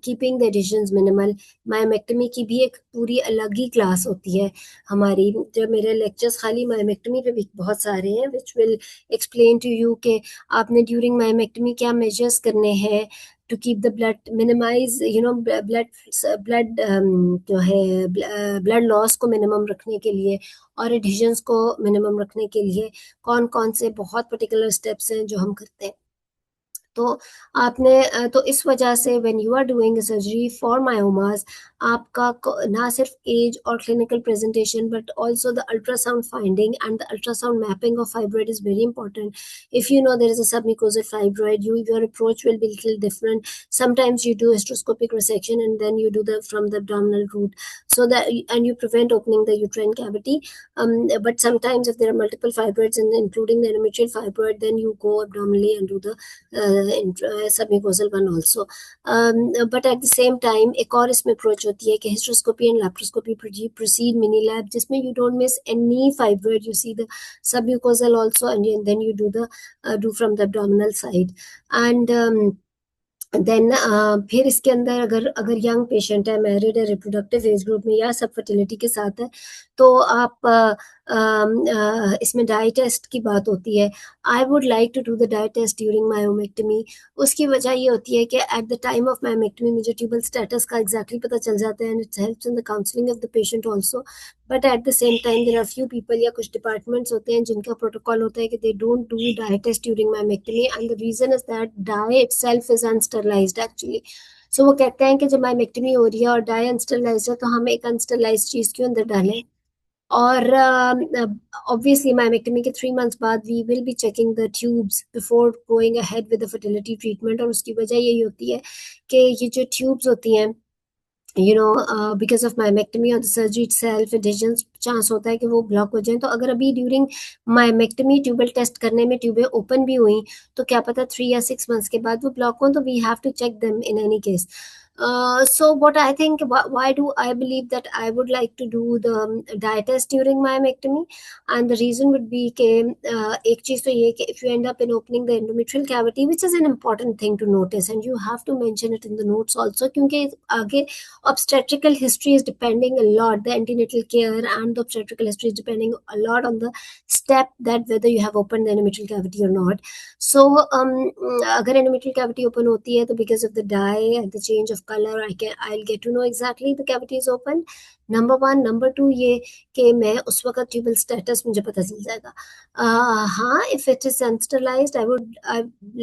keeping the adhesions minimal. myomectomy की भी एक पूरी अलग ही class होती है हमारी, जब मेरे लेक्चर्स खाली myomectomy पे भी बहुत सारे हैं which will explain to you कि आपने during myomectomy क्या measures करने हैं to keep the blood, minimize blood जो है blood loss को minimum रखने के लिए और adhesions को minimum रखने के लिए कौन कौन से बहुत particular steps हैं जो हम करते हैं। तो आपने तो इस वजह से when you are doing a surgery for myomas, आपका ना सिर्फ एज और clinical presentation but also the ultrasound finding and the ultrasound mapping of fibroid is very important. If you know there is a submucosal fibroid, your approach will be little different. Sometimes you do hysteroscopic resection and then you do the from the abdominal route, so that and you prevent opening the uterine cavity. But sometimes if there are multiple fibroids and including the endometrial fibroid, then you go abdominally and do the submucosal one also. But at the same time एक और इसमें approach होती है कि hysteroscopy and laparoscopy proceed mini lab, जिसमें you don't miss any fibroid, you see the submucosal also and then you do from the abdominal side. And then फिर इसके अंदर अगर यंग पेशेंट है, मैरिड है, रिप्रोडक्टिव एज ग्रुप में या सब फर्टिलिटी के साथ है, तो आप इसमें डाई टेस्ट की बात होती है, I would like to do the dye test during myomectomy. उसकी वजह ये होती है कि at the time of myomectomy मुझे ट्यूबल स्टेटस का एग्जैक्टली पता चल जाता है, and it helps in the counselling of the patient also. But at the same time there are few people या कुछ डिपार्टमेंट्स होते हैं जिनका प्रोटोकॉल होता है कि they don't do dye test during myomectomy, and the reason is that dye itself is unsterilized actually. So वो कहते हैं कि जब मायोमेक्टमी हो रही है और डाई अनस्टरलाइज्ड है तो हम एक अनस्टरलाइज्ड चीज क्यों अंदर डालें। और obviously मायोमेक्टमी के 3 months बाद we will be checking the tubes before going ahead with the fertility treatment. और उसकी वजह यही होती है कि ये जो ट्यूब्स होती हैं, बिकॉज ऑफ मायोमेक्टमी और the surgery itself adhesions chance होता है कि वो ब्लॉक हो जाए। तो अगर अभी ड्यूरिंग मायोमेक्टमी ट्यूबल टेस्ट करने में ट्यूबें ओपन भी हुई तो क्या पता 3 या 6 months के बाद वो ब्लॉक हो, तो we have to check them in any case. So what I think, why do I believe that I would like to do the dye test during myomectomy, and the reason would be कि एक चीज तो ये कि if you end up in opening the endometrial cavity, which is an important thing to notice and you have to mention it in the notes also, क्योंकि आगे obstetrical history is depending a lot, the antenatal care and the obstetrical history is depending a lot on the step that whether you have opened the endometrial cavity or not. So अगर endometrial cavity open होती है तो because of the dye and the change of color I'll get to know exactly the cavity is open, number one. number two ये कि मैं उस वक्त tubal status मुझे पता चल जाएगा। हाँ, if it is sensitized I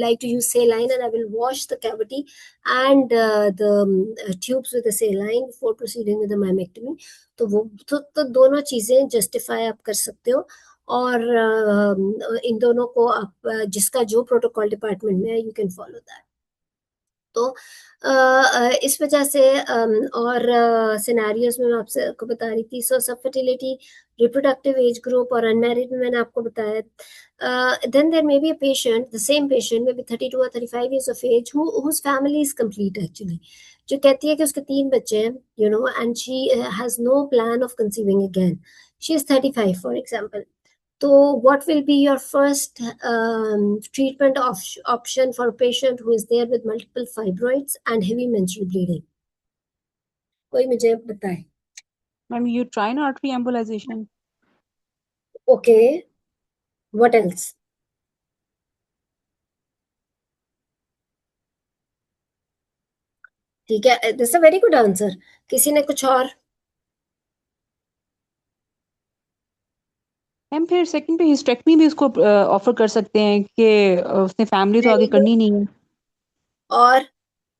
like to use saline and I will wash the cavity and the tubes with the saline before proceeding with the myomectomy। तो वो तो दोनों चीजें जस्टिफाई आप कर सकते हो, और इन दोनों को आप जिसका जो प्रोटोकॉल डिपार्टमेंट में है यू कैन फॉलो दैट। तो इस वजह से और सिनेरियोज में मैं आपसे को बता रही थी। सो सब फर्टिलिटी, रिप्रोडक्टिव एज ग्रुप और अनमैरिड में मैंने आपको बताया। then there may be a patient, the same patient, maybe 32 or 35 years of age, whose family is complete actually, जो कहती है कि उसके 3 बच्चे हैं, and she has no plan of conceiving again. She is 35 for example. So what will be your first treatment option for a patient who is there with multiple fibroids and heavy menstrual bleeding? कोई मुझे बताए। Ma'am, uterine artery embolization. Okay, what else? ठीक है, this a very good answer. किसी ने कुछ और? Ma'am फिर सेकंड पे हिस्टेक्टमी भी उसको ऑफर कर सकते हैं कि उसने फैमिली तो Very आगे good. करनी नहीं है, और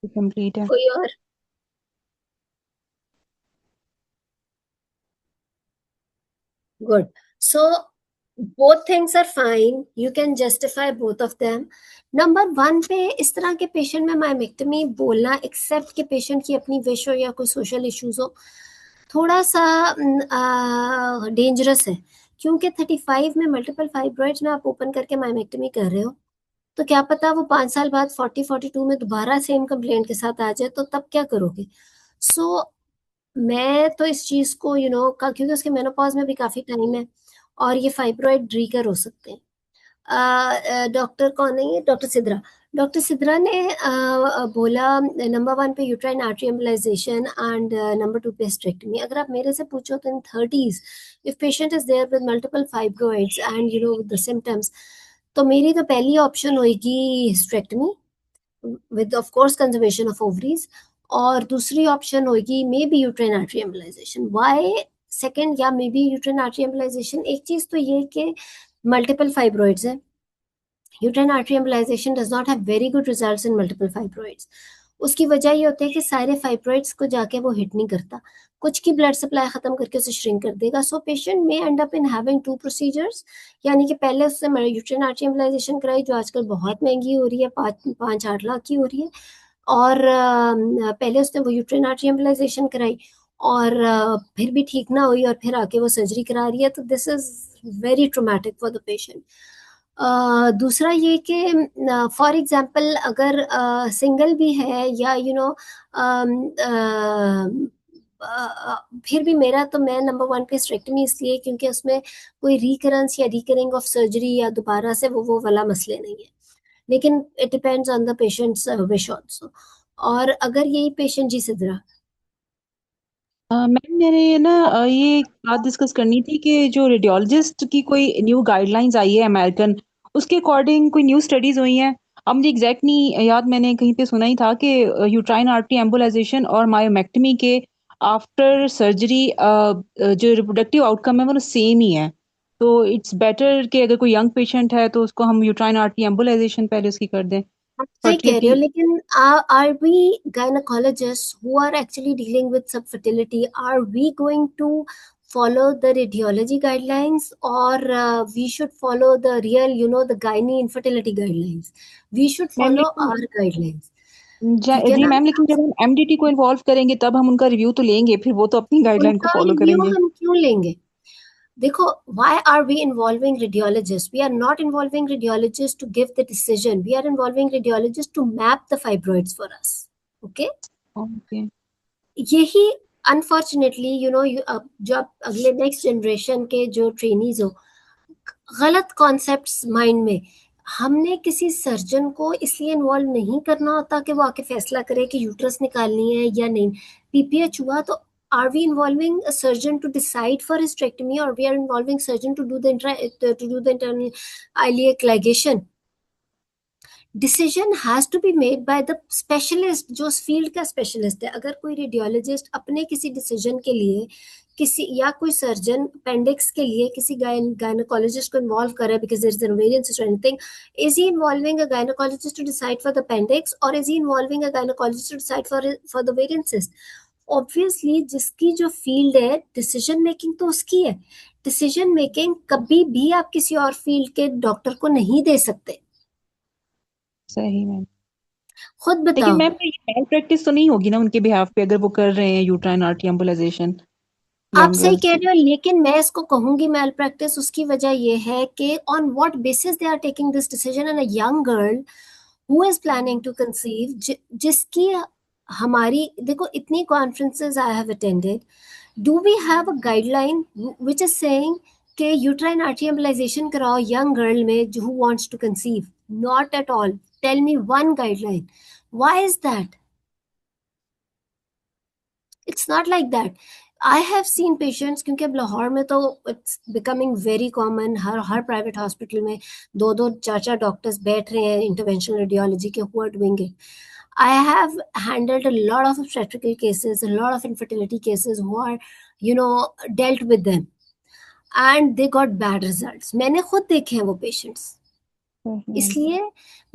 कंप्लीट है। कोई और? Good. So both things are fine. You can justify both of them. Number 1 पे इस तरह के पेशेंट में मायोमेक्टमी बोलना, एक्सेप्ट के पेशेंट की अपनी विश हो या कोई सोशल इश्यूज हो, थोड़ा सा डेंजरस है। क्योंकि 35 में मल्टीपल फाइब्रॉइड्स में आप ओपन करके मायोमेक्टमी कर रहे हो, तो क्या पता वो 5 साल बाद 40-42 में दोबारा सेम कंप्लेंट के साथ आ जाए, तो तब क्या करोगे। सो मैं तो इस चीज को क्योंकि उसके मेनोपॉज में भी काफी टाइम है और ये फाइब्रॉइड रीकर हो सकते हैं। डॉक्टर कौन है ये? डॉक्टर सिद्रा। डॉक्टर सिद्रा ने बोला नंबर 1 पे uterine artery embolization and number 2 पे हिस्टेक्टमी। अगर आप मेरे से पूछो तो in 30s if patient is there with multiple fibroids and the symptoms, तो मेरी तो पहली ऑप्शन होगी hysterectomy with of course conservation of ovaries, और दूसरी ऑप्शन होगी may be uterine artery embolization. Why second या may be uterine artery embolization? एक चीज तो ये कि मल्टीपल फाइब्रॉइड्स है, uterine artery embolisation does not have very good results in multiple fibroids. उसकी वजह ये होती है कि सारे फाइब्रॉइड्स को जाके वो हिट नहीं करता, कुछ की ब्लड सप्लाई खत्म करके उसे श्रिंक कर देगा। सो पेशेंट में and up in having 2 procedures, यानी कि पहले उससे यूट्राइन आर्टरी एम्बोलाइजेशन कराई जो आजकल बहुत महंगी हो रही है, 5-8 लाख की हो रही है, और पहले उसने वो यूट्राइन आर्टरी एम्बोलाइजेशन कराई और फिर भी ठीक ना हुई और फिर आके वो सर्जरी करा रही है। तो this is very traumatic for the patient. दूसरा ये कि फॉर एग्जांपल अगर सिंगल भी है या फिर भी मेरा तो मैं नंबर 1 पे हिस्टेक्टमी इसलिए क्योंकि उसमें कोई रिकरेंस या रिकरिंग ऑफ सर्जरी या दोबारा से वो वाला मसले नहीं है, लेकिन it depends on the patients wish also. और अगर यही पेशेंट जी सिद्रा मैम मेरे ना ये बात डिस्कस करनी थी कि जो रेडियोलॉजिस्ट की कोई न्यू गाइडलाइंस आई है अमेरिकन, उसके अकॉर्डिंग कोई न्यू स्टडीज हुई हैं। अब मुझे एग्जैक्ट नहीं याद, मैंने कहीं पे सुना ही था कि यूट्राइन आर्टरी एम्बोलाइजेशन और मायोमेक्टमी के आफ्टर सर्जरी जो रिप्रोडक्टिव आउटकम है वो सेम ही है। तो इट्स बेटर कि अगर कोई यंग पेशेंट है तो उसको हम यूट्राइन आर्टरी एम्बोलाइजेशन पहले उसकी कर दें, आप सही कह रहे हो, फर्टिलिटी। लेकिन are we gynecologists who are actually dealing with subfertility, are we going to follow the radiology guidelines, or we should follow the real, the gynae infertility guidelines? We should ma'am follow लेकिन our guidelines. ठीक है जी ना? Ma'am, लेकिन जब हम MDT को involve करेंगे तब हम उनका रिव्यू तो लेंगे, फिर वो तो अपनी गाइडलाइन को उनका फॉलो रिव्यू करेंगे। हम क्यों लेंगे? देखो, why are we involving radiologists? We are not involving radiologists to give the decision. We are involving radiologists to map the fibroids for us. Okay? Okay. यही अनफॉर्चुनेटली जो अगले नेक्स्ट जनरेशन के जो ट्रेनीज हो, गलत कॉन्सेप्ट्स माइंड में, हमने किसी सर्जन को इसलिए इन्वॉल्व नहीं करना होता कि वो आके फैसला करे कि यूट्रस निकालनी है या नहीं। पीपीएच हुआ तो are we involving a surgeon to decide for hysterectomy, or we are involving surgeon to do the internal iliac ligation? Decision has to be made by the specialist, जो उस फील्ड का specialist है। अगर कोई radiologist अपने किसी decision के लिए किसी, या कोई सर्जन अपेंडिक्स के लिए किसी गायनोकोलॉजिस्ट को इन्वॉल्व कर रहा है because there is an ovarian cyst और anything, is he involving a gynaecologist to decide for the appendix, और is he involving a gynaecologist to decide for the ovarian cyst? Obviously जिसकी जो field है, decision making तो उसकी है। Decision making कभी भी आप किसी और फील्ड के डॉक्टर को नहीं दे सकते। सही मैम। खुद लेकिन बताओ। मैम ये मैल प्रैक्टिस तो नहीं होगी ना उनके बिहाफ पे, अगर वो कर रहे हैं यूट्राइन आर्टरी एम्बोलाइजेशन आप यंग सही गर्ल्स कह की। रहे हो, लेकिन मैं इसको कहूंगी मैल प्रैक्टिस। उसकी वजह यह है कि on what basis they are taking this decision, and a young girl who is planning to conceive, जिसकी हमारी देखो इतनी conferences I have attended, do we have a guideline which is saying कि यूट्राइन आर्टरी एम्बोलाइजेशन कराओ young girl में जो who wants to conceive? Not at all. Tell me one guideline. Why is that? It's not like that. I have seen patients, क्योंकि अब लाहौर में तो it's becoming very common, हर private hospital में दो दो चार चार डॉक्टर्स बैठ रहे हैं इंटरवेंशनल रेडियोलॉजी के, who are doing it. I have handled a lot of obstetrical cases, a lot of infertility cases who are, dealt with them, and they got bad results. मैंने खुद देखे हैं वो पेशेंट्स। इसलिए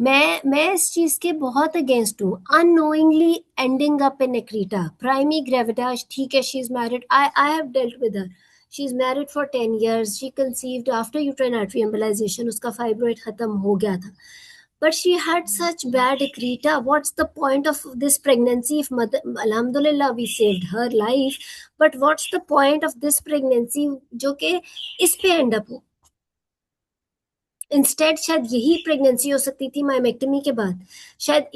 मैं इस चीज के बहुत अगेंस्ट हूँ। Unknowingly ending up in accreta, primi gravidas, ठीक है, she is married, I have dealt with her, she is married for 10 years, she conceived after uterine artery embolization, उसका फाइब्रॉइड खत्म हो गया था, but she had such bad accreta. What's the point of this pregnancy if mother, alhamdulillah we saved her life, but what's the point of this pregnancy जो कि इस पे end up हो? इंस्टेड शायद यही प्रेगनेंसी हो सकती थी मायोमेक्टमी के बाद, शायद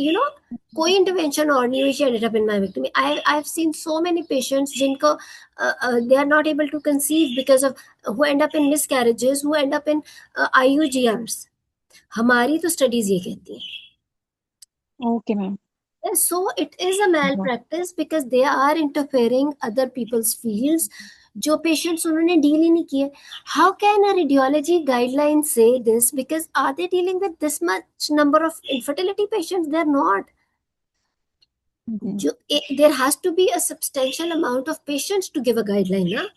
कोई इंटरवेंशन और नहीं हुई, she ended up in myomectomy. I have seen so many patients जिनको they are not able to conceive because of, who end up in miscarriages, who end up in IUGRs। हमारी तो स्टडीज ये कहती हैं। Okay ma'am. So it is a malpractice because they are interfering other people's fields जो patients उन्होंने deal ही नहीं किए। How can a radiology guideline से this? Because are they dealing with this much number of infertility patients? They are not. जो there has to be a substantial amount of patients to give a guideline ना।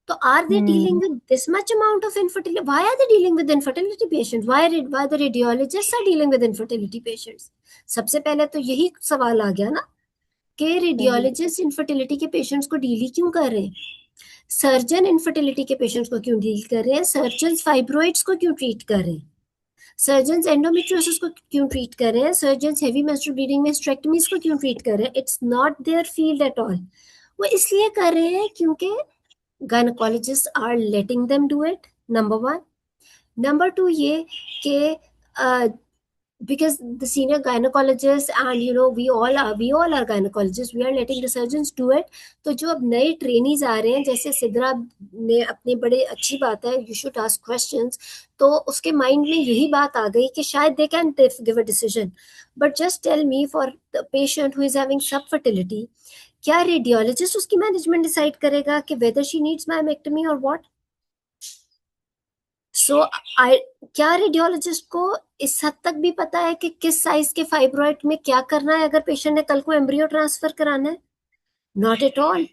तो are they dealing with this much amount of infertility? Why are they dealing with infertility patients? Why the radiologists are dealing with infertility patients? सबसे पहले तो यही सवाल आ गया ना कि रेडियोलॉजिस्ट इनफर्टिलिटी के पेशेंट्स को डील ही क्यों कर रहे हैं? सर्जन इनफर्टिलिटी के पेशेंट्स को क्यों डील कर रहे हैं? सर्जन फाइब्रोइड्स को क्यों ट्रीट कर रहे हैं? सर्जन एंडोमेट्रियोसिस को क्यों ट्रीट कर रहे हैं? सर्जन हेवी मेंस्ट्रुअल ब्लीडिंग में हिस्टेरेक्टमीज को क्यों ट्रीट कर रहे हैं? It's not their field at all. वो इसलिए कर रहे हैं क्योंकि gynecologists are letting them do it, number one. Number two, ये कि because the senior gynecologists and we all are gynecologists, we are letting the surgeons do it. तो जो अब नए ट्रेनीज आ रहे हैं, जैसे सिद्रा ने अपनी बड़ी अच्छी बात है, you should ask questions, तो उसके माइंड में यही बात आ गई कि शायद they can give a decision, but just tell me, for the patient who is having subfertility, क्या रेडियोलॉजिस्ट उसकी मैनेजमेंट डिसाइड करेगा कि वेदर शी नीड्स मायोमेक्टमी और व्हाट? सो आई क्या रेडियोलॉजिस्ट को इस हद तक भी पता है कि किस साइज के फाइब्रॉइड में क्या करना है अगर पेशेंट ने कल को एम्ब्रियो ट्रांसफर कराना है? Not at all.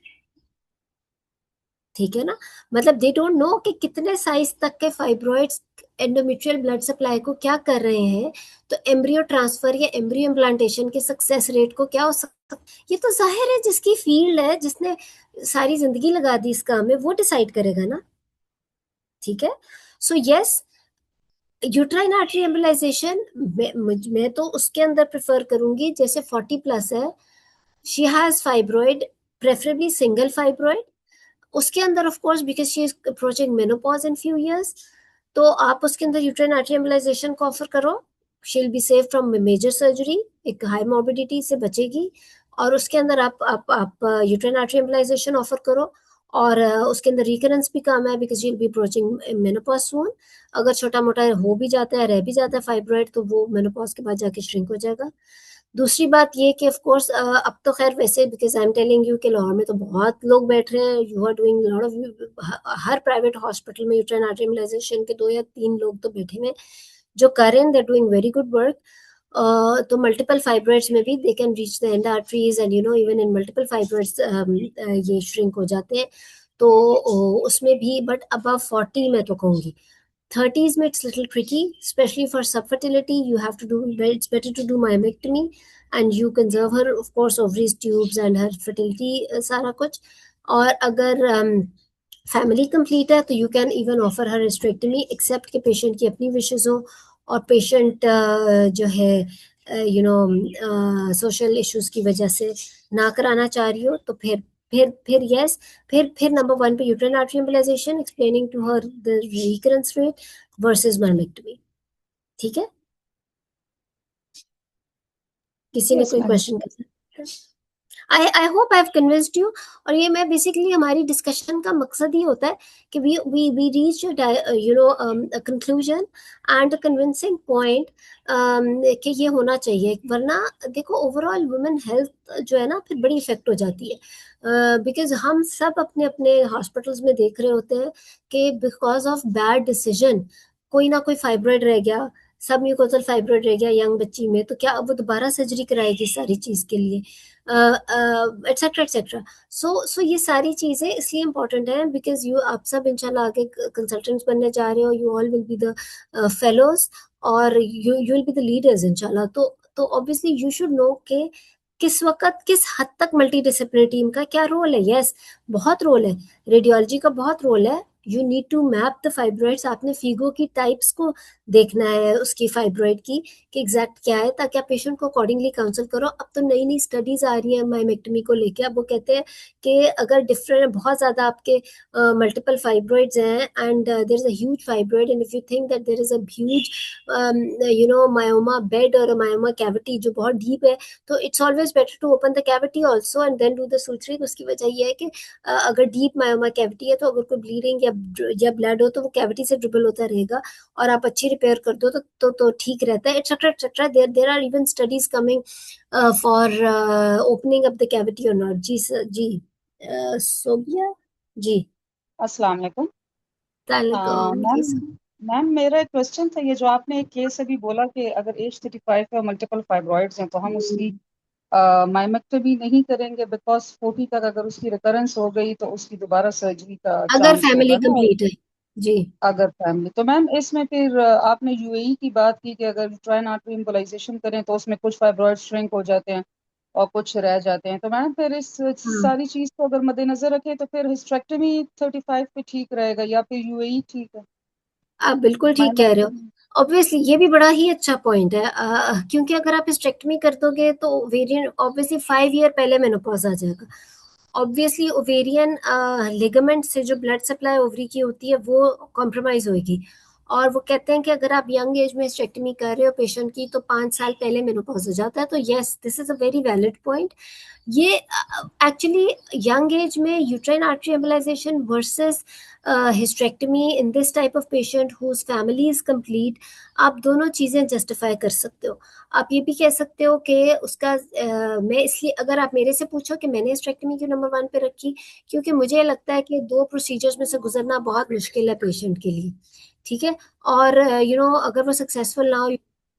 ठीक है ना, मतलब दे डोंट नो कि कितने साइज तक के फाइब्रॉइड्स एंडोमेट्रियल ब्लड सप्लाई को क्या कर रहे हैं, तो एम्ब्रियो ट्रांसफर या एम्ब्रियो इम्प्लांटेशन के सक्सेस रेट को क्या हो सकता। ये तो जाहिर है जिसकी फील्ड है, जिसने सारी जिंदगी लगा दी इस काम में, वो डिसाइड करेगा ना। ठीक है, so yes, uterine artery embolisation मैं तो उसके अंदर प्रेफर करूंगी जैसे 40 प्लस है, she has fibroid, preferably single fibroid, उसके अंदर of course because she is approaching menopause in few years, तो आप उसके अंदर यूट्राइन आर्टरी एम्बोलाइजेशन को ऑफर करो, she will be safe from major surgery, एक हाई मॉर्बिडिटी से बचेगी, और उसके अंदर आप यूट्राइन आर्टरी एम्बोलाइजेशन ऑफर करो, और उसके अंदर रिकरेंस भी कम है because she will be approaching menopause soon. अगर छोटा मोटा हो भी जाता है, रह भी जाता है फाइब्रॉइड, तो वो मेनोपॉज के बाद जाके श्रिंक हो जाएगा। दूसरी बात ये कि ऑफ कोर्स अब तो खैर वैसे because I am telling you कि लाहौर में तो बहुत लोग बैठ रहे हैं, you are doing lot of, हर प्राइवेट हॉस्पिटल में यूट्राइन आर्टरी एम्बोलाइजेशन के 2 या 3 लोग तो बैठे हुए हैं जो कर रहे हैं, they doing very good work. तो मल्टीपल फाइब्रॉइड्स में भी they can reach the end arteries, and you know even in multiple fibroids ये श्रिंक हो जाते हैं, तो उसमें भी, बट अबव 40 मैं तो कहूंगी। 30s में it's little tricky, especially for subfertility. You have to do, it's better to do myomectomy, and you conserve her, of course, ovaries, tubes, and her fertility, सारा कुछ। और अगर फैमिली कंप्लीट है तो you can even offer her hysterectomy, except के patient की अपनी wishes हो, और पेशेंट जो है यू नो सोशल इश्यूज की वजह से ना कराना चाह रही हो, तो फिर यस, फिर नंबर 1 पे uterine artery embolization, explaining to her the recurrence rate versus myomectomy. ठीक है, किसी ने यस कोई मैम। क्वेश्चन कर? I hope I have convinced you. और ये मैं बेसिकली, हमारी डिस्कशन का मकसद ही होता है कि we reach you know conclusion and convincing point कि ये होना चाहिए, वरना देखो ओवरऑल वुमेन हेल्थ जो है ना फिर बड़ी इफेक्ट हो जाती है, बिकॉज हम सब अपने अपने हॉस्पिटल्स में देख रहे होते हैं कि बिकॉज ऑफ बैड डिसीजन कोई ना कोई फाइब्रॉइड रह गया, सब म्यूकोसल फाइब्रॉइड रह गया यंग बच्ची में, तो क्या अब वो दोबारा सर्जरी कराएगी सारी चीज के लिए, एटसेट्रा एटसेट्रा। सो ये सारी चीजें इसलिए इंपॉर्टेंट है बिकॉज यू, आप सब इंशाल्लाह आगे कंसल्टेंट्स बनने जा रहे हो, you all will be the fellows, और you will be the leaders इंशाल्लाह। तो ऑब्वियसली यू शुड नो के किस वक्त किस हद तक मल्टी डिसिप्लिनरी टीम का क्या रोल है। यस, बहुत रोल है, रेडियोलॉजी का बहुत रोल है। You need to map the fibroids, आपने फीगो की टाइप्स को देखना है उसकी फाइब्रॉइड की कि एग्जैक्ट क्या है, ताकि आप पेशेंट को अकॉर्डिंगली काउंसल करो। अब तो नई नई स्टडीज आ रही है मायोमेक्टमी को लेके, अब वो कहते हैं कि अगर डिफरेंट बहुत ज्यादा आपके मल्टीपल फाइब्रॉइड्स हैं and there is a huge fibroid, and if you think that there is a huge you know myoma bed और मायोमा कैविटी जो बहुत डीप है, तो it's always better to open the cavity also and then do the suturing. उसकी वजह यह है कि अगर डीप मायोमा कैविटी है तो अगर कोई ब्लीडिंग या ब्लड हो तो वो कैविटी से ड्रिबल होता रहेगा, और आप अच्छी रिपेयर कर दो तो ठीक रहता है, etcetera etcetera. There are even studies coming for opening up the cavity और नॉट। जी सर, जी सोबिया जी, अस्सलाम वालेकुम। तालिकम जी मैम सर। मैम मेरा एक क्वेश्चन था, ये जो आपने एक केस अभी बोला कि अगर एज 35 है, मल्टीपल फाइब्रॉइड्स हैं, तो हम उसकी माइमेक्टमी नहीं करेंगे बिकॉज 40 तक अगर उसकी रिकरेंस हो गई तो उसकी दोबारा सर्जरी का अगर चांस फैमिली होगा ना। कंप्लीट है जी। अगर फैमिली, तो मैम इसमें फिर आपने यूएई की बात की कि अगर यूट्राइन आर्टरी एम्बोलाइजेशन करें तो उसमें कुछ फाइब्रॉइड श्रिंक हो जाते हैं और कुछ रह जाते हैं, तो मैम फिर इस हाँ, सारी चीज को अगर मद्देनजर रखें तो फिर हिस्टेरेक्टमी 35 पे ठीक रहेगा या फिर यूएई ठीक है? आप बिल्कुल ठीक कह रहे हो। माइमेक्टमी। ऑब्वियसली ये भी बड़ा ही अच्छा पॉइंट है, क्योंकि अगर आप हिस्टेक्टमी कर दोगे तो ओवेरियन ऑब्वियसली 5 ईयर पहले मेनोपॉज आ जाएगा। ऑब्वियसली ओवेरियन लिगामेंट से जो ब्लड सप्लाई ओवरी की होती है वो कॉम्प्रोमाइज होगी, और वो कहते हैं कि अगर आप यंग एज में हिस्टेक्टमी कर रहे हो पेशेंट की तो 5 साल पहले मेनोपॉज हो जाता है। तो yes, this is a very valid point. ये एक्चुअली यंग एज में uterine artery embolization versus hysterectomy in this type of patient whose family is complete, आप दोनों चीजें जस्टिफाई कर सकते हो। आप ये भी कह सकते हो कि उसका मैं इसलिए, अगर आप मेरे से पूछो कि मैंने हिस्टेरेक्टमी क्यों नंबर 1 पे रखी, क्योंकि मुझे लगता है कि 2 प्रोसीजर्स में से गुजरना बहुत मुश्किल है पेशेंट के लिए, ठीक है। और अगर वो सक्सेसफुल ना हो,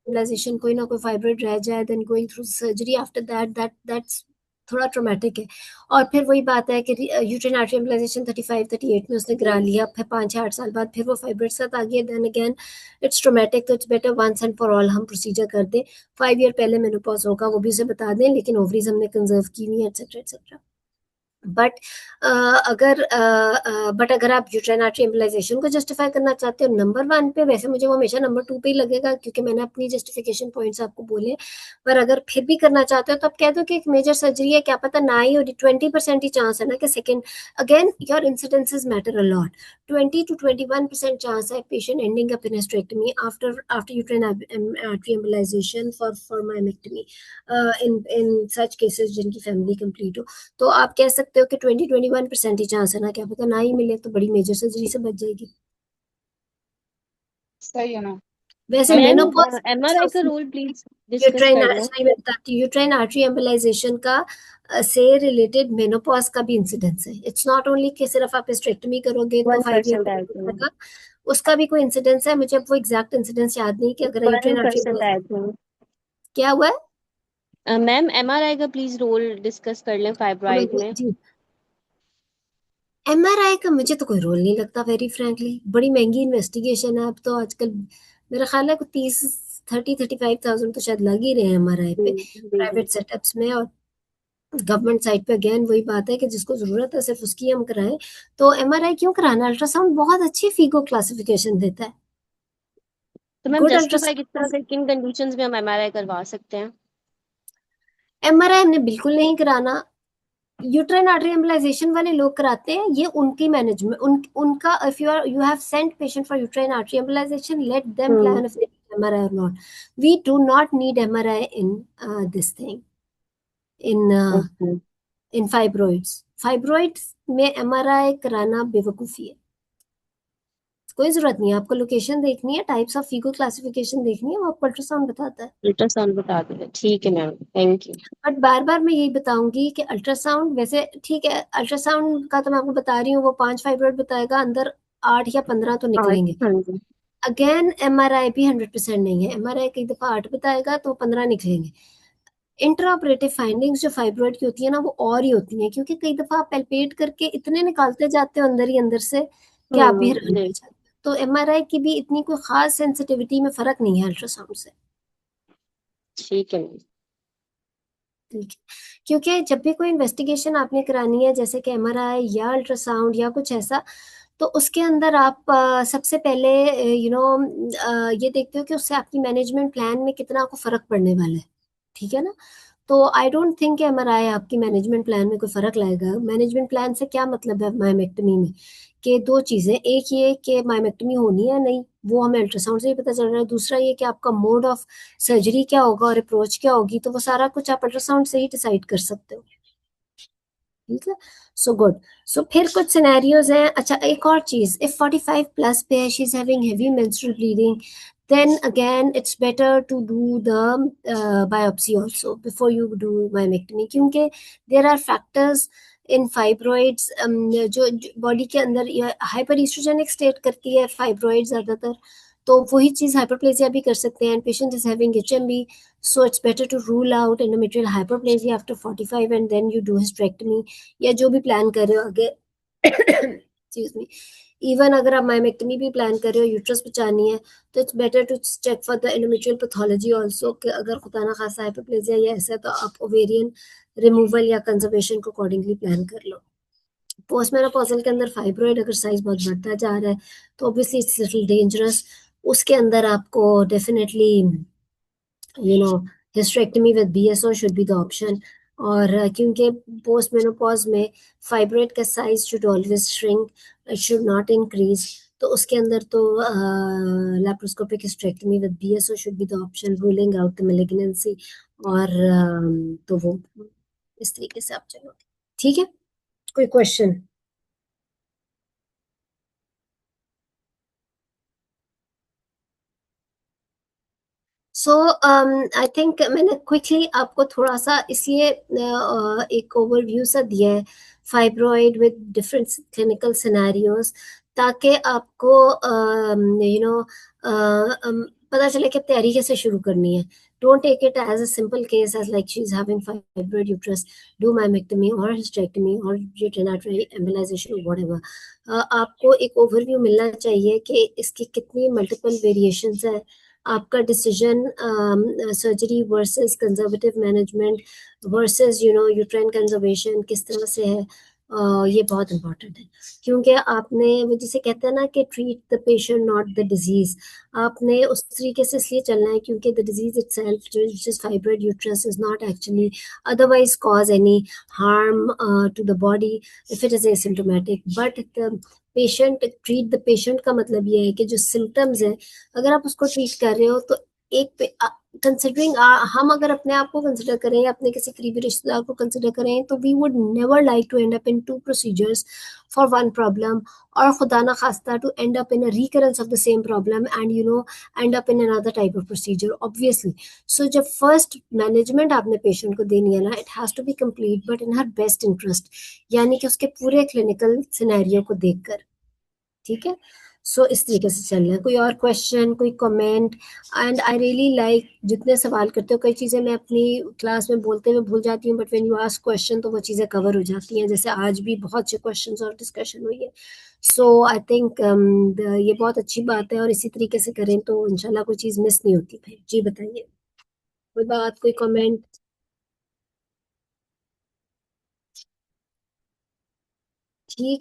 realization कोई ना कोई फाइब्रोइड रह जाए, then going through surgery after that's थोड़ा ट्रोमेटिक है। और फिर वही बात है कि यूट्राइन आर्टरी एम्बोलाइजेशन 35-38 में उसने गिरा लिया, फिर 5 या 8 साल बाद फिर वो फाइब्रोइड साथ आ गया, देन अगेन इट्स ट्रोमेटिक। तो it's better once and for all हम प्रोसीजर कर दें। 5 ईयर पहले मेनोपॉज होगा वो भी उसे बता दें, लेकिन ओवरीज हमने कंजर्व की हुई है, एक्सेट्रा एक्सेट्रा। बट अगर आप यूट्राइन आर्टरी एम्बोलाइजेशन को जस्टिफाई करना चाहते हो नंबर 1 पे, वैसे मुझे वो हमेशा नंबर 2 पे ही लगेगा, क्योंकि मैंने अपनी जस्टिफिकेशन पॉइंट्स आपको बोले। पर अगर फिर भी करना चाहते हो तो आप कह दो कि एक मेजर सर्जरी है, क्या पता ना ही, और 20% ही चांस है ना कि second, again your incidences matter a lot. 20 to 21% chance है patient ending up in hysterectomy after uterine artery embolization for myomectomy, in such cases जिनकी फैमिली कंप्लीट हो। तो आप कह सकते हो कि 20-21% ही चांस है ना, क्या पता ना ही मिले, तो बड़ी मेजर सर्जरी से बच जाएगी। सही है ना। वैसे मैम मेनोपॉज MRI का रोल प्लीज डिस्कस यूट्राइन कर लो। सही, मैं बताती हूँ, यूट्राइन आर्टरी एम्बोलाइजेशन का से रिलेटेड मेनोपॉज का भी इंसिडेंस है। इट्स नॉट ओनली कि सिर्फ आप हिस्टेरेक्टमी करोगे तो 5 ईयर 1% में आई हो थिंक। जाएगा, उसका भी कोई इंसिडेंस है। मुझे अब वो एग्जैक्ट इंसिडेंस याद नहीं कि अगर यूट्राइन आर्टरी 1% आई थिंक। क्या हुआ है। मैम MRI का प्लीज रोल डिस्कस कर लें फाइब्रॉइड में। जी, एमआरआई का मुझे तो कोई रोल नहीं लगता, वेरी फ्रैंकली। बड़ी महंगी इन्वेस्टिगेशन है अब तो आजकल, मेरा ख्याल है को 30-35,000 तो शायद लग ही रहे हैं एमआरआई पे जी। प्राइवेट सेटअप्स में। और गवर्नमेंट साइड पे अगेन वही बात है कि जिसको जरूरत है सिर्फ उसकी हम कराएं। तो एमआरआई क्यों कराना, अल्ट्रासाउंड बहुत अच्छी फीगो क्लासिफिकेशन देता है, तो मैम गुड जस्टिफाई किस तरह अल्ट्रासाउंड। से, किन कंडीशंस में हम MRI करवा सकते हैं? एमआरआई हमने बिल्कुल नहीं कराना। यूट्राइन आर्टरी एम्बोलाइजेशन वाले लोग कराते हैं, ये उनकी मैनेजमेंट, उनका, if you have sent patient for uterine artery embolization, let them hmm. Plan if they need MRI और not. We do not need MRI in this thing, in okay. In fibroids में MRI कराना बेवकूफी है। कोई जरूरत नहीं है। आपको लोकेशन देखनी है, टाइप्स ऑफ फीगो क्लासिफिकेशन देखनी है, वो आपको अल्ट्रासाउंड बताता है। अल्ट्रासाउंड बता दें, ठीक है मैम, थैंक यू। बट बार बार मैं यही बताऊंगी कि अल्ट्रासाउंड वैसे ठीक है, अल्ट्रासाउंड का तो मैं आपको बता रही हूँ, वो 5 फाइब्रोइड बताएगा, अंदर 8 या 15 तो हाँ निकलेंगे। हाँ जी। अगेन एमआरआई भी 100% नहीं है, एमआरआई कई दफा 8 बताएगा तो 15 निकलेंगे। इंट्राऑपरेटिव फाइंडिंग्स जो फाइब्रोइड की होती है ना, वो और ही होती हैं, क्योंकि कई दफा आप पैल्पेट करके इतने निकालते जाते हो अंदर ही अंदर से कि आप भी हैरान जी। रह जाते हो। तो एमआरआई की भी इतनी कोई खास सेंसिटिविटी में फर्क नहीं है अल्ट्रासाउंड से, ठीक है मैम। ठीक है। क्योंकि जब भी कोई इन्वेस्टिगेशन आपने करानी है, जैसे कि एमआरआई या अल्ट्रासाउंड या कुछ ऐसा, तो उसके अंदर आप सबसे पहले ये देखते हो कि उससे आपकी मैनेजमेंट प्लान में कितना आपको फर्क पड़ने वाला है, ठीक है ना। तो आई डोंट थिंक एमआरआई आपकी मैनेजमेंट प्लान में कोई फर्क लाएगा। मैनेजमेंट प्लान से क्या मतलब है मायोमेक्टमी में, कि 2 चीजें, एक ये कि मायोमेक्टमी होनी है नहीं, वो हमें अल्ट्रासाउंड से ही पता चल रहा है। दूसरा ये कि आपका मोड ऑफ सर्जरी क्या होगा और अप्रोच क्या होगी, तो वो सारा कुछ आप अल्ट्रासाउंड से ही डिसाइड कर सकते हो, ठीक है। So good. सो फिर कुछ सिनेरियोज हैं। अच्छा, एक और चीज, इफ 45 प्लस पे है, she is having heavy menstrual bleeding, then again it's better to do the biopsy also before you do myomectomy, क्योंकि there are factors in fibroids जो बॉडी के अंदर हाइपर एस्ट्रोजेनिक स्टेट करती है फाइब्रॉइड ज्यादातर। तो वही चीज हाइपरप्लेजिया भी कर सकते हैं, patient is having HMB, so it's better to rule out endometrial hyperplasia after 45 and then you do hysterectomy, या जो भी प्लान कर रहे हो आगे। Excuse me. इवन अगर आप मायोमेक्टमी भी प्लान कर रहे हो, यूट्रस बचानी है, तो it's better to check for the endometrial pathology also, कि अगर खुदा ना खासा हाइपरप्लेजिया या ऐसा है, तो आप ओवेरियन रिमूवल या कंजर्वेशन को अकॉर्डिंगली प्लान कर लो। पोस्ट मेनोपॉजल के अंदर फाइब्रोइड अगर साइज बहुत बढ़ता जा रहा है, तो ऑब्वियसली इट्स लिटिल डेंजरस। उसके अंदर आपको definitely hysterectomy with BSO should be the option। और क्योंकि पोस्ट मेनोपॉज में फाइब्रोइड का size should always shrink, it should not increase, तो उसके अंदर तो laparoscopic hysterectomy with BSO should be the option, ruling out the malignancy. और तो वो इस तरीके से आप चलोगे, ठीक है। कोई क्वेश्चन? सो आई थिंक मैंने क्विकली आपको थोड़ा सा इसलिए एक ओवरव्यू सा दिया है fibroid with different clinical scenarios, ताकि आपको पता चले कि तैयारी कैसे शुरू करनी है। Don't take it as a simple case as like she is having fibroid uterus, do myomectomy और हिस्टेक्टमी और यूटेरिन आर्टरी एम्बोलाइजेशन व्हाटएवर। आपको एक ओवरव्यू मिलना चाहिए कि इसकी कितनी मल्टीपल वेरिएशंस है, आपका decision surgery versus conservative management versus uterine conservation किस तरह से है। ये बहुत इंपॉर्टेंट है, क्योंकि आपने वो जिसे कहते हैं ना कि treat the patient not the disease, आपने उस तरीके से इसलिए चलना है क्योंकि the disease itself which is fibroid uterus is not actually otherwise cause any harm to the body if it is asymptomatic, but the patient treat the patient का मतलब ये है कि जो symptoms है अगर आप उसको ट्रीट कर रहे हो तो एक कंसिडरिंग हम अगर अपने आप को कंसिडर करें या अपने किसी करीबी रिश्तेदार को कंसिडर करें तो we would never like to end up in two procedures for one problem, और खुदा ना खास्ता to end up in a recurrence of the same problem and end up in another type of procedure obviously. So जब first management आपने patient को देनी है ना, it has to be complete but in her best interest, यानी कि उसके पूरे क्लिनिकल सिनेरियो को देखकर, ठीक है। सो इस तरीके से चल रहा है। कोई और क्वेश्चन, कोई comment? And I really like जितने सवाल करते हो, कई चीज़ें मैं अपनी क्लास में बोलते हुए भूल जाती हूँ, but when you ask question तो वो चीज़ें कवर हो जाती हैं, जैसे आज भी बहुत से क्वेश्चंस और डिस्कशन हुई है। सो आई थिंक ये बहुत अच्छी बात है और इसी तरीके से करें तो इंशाल्लाह कोई चीज़ मिस नहीं होती। फिर जी बताइए, कोई बात, कोई कमेंट?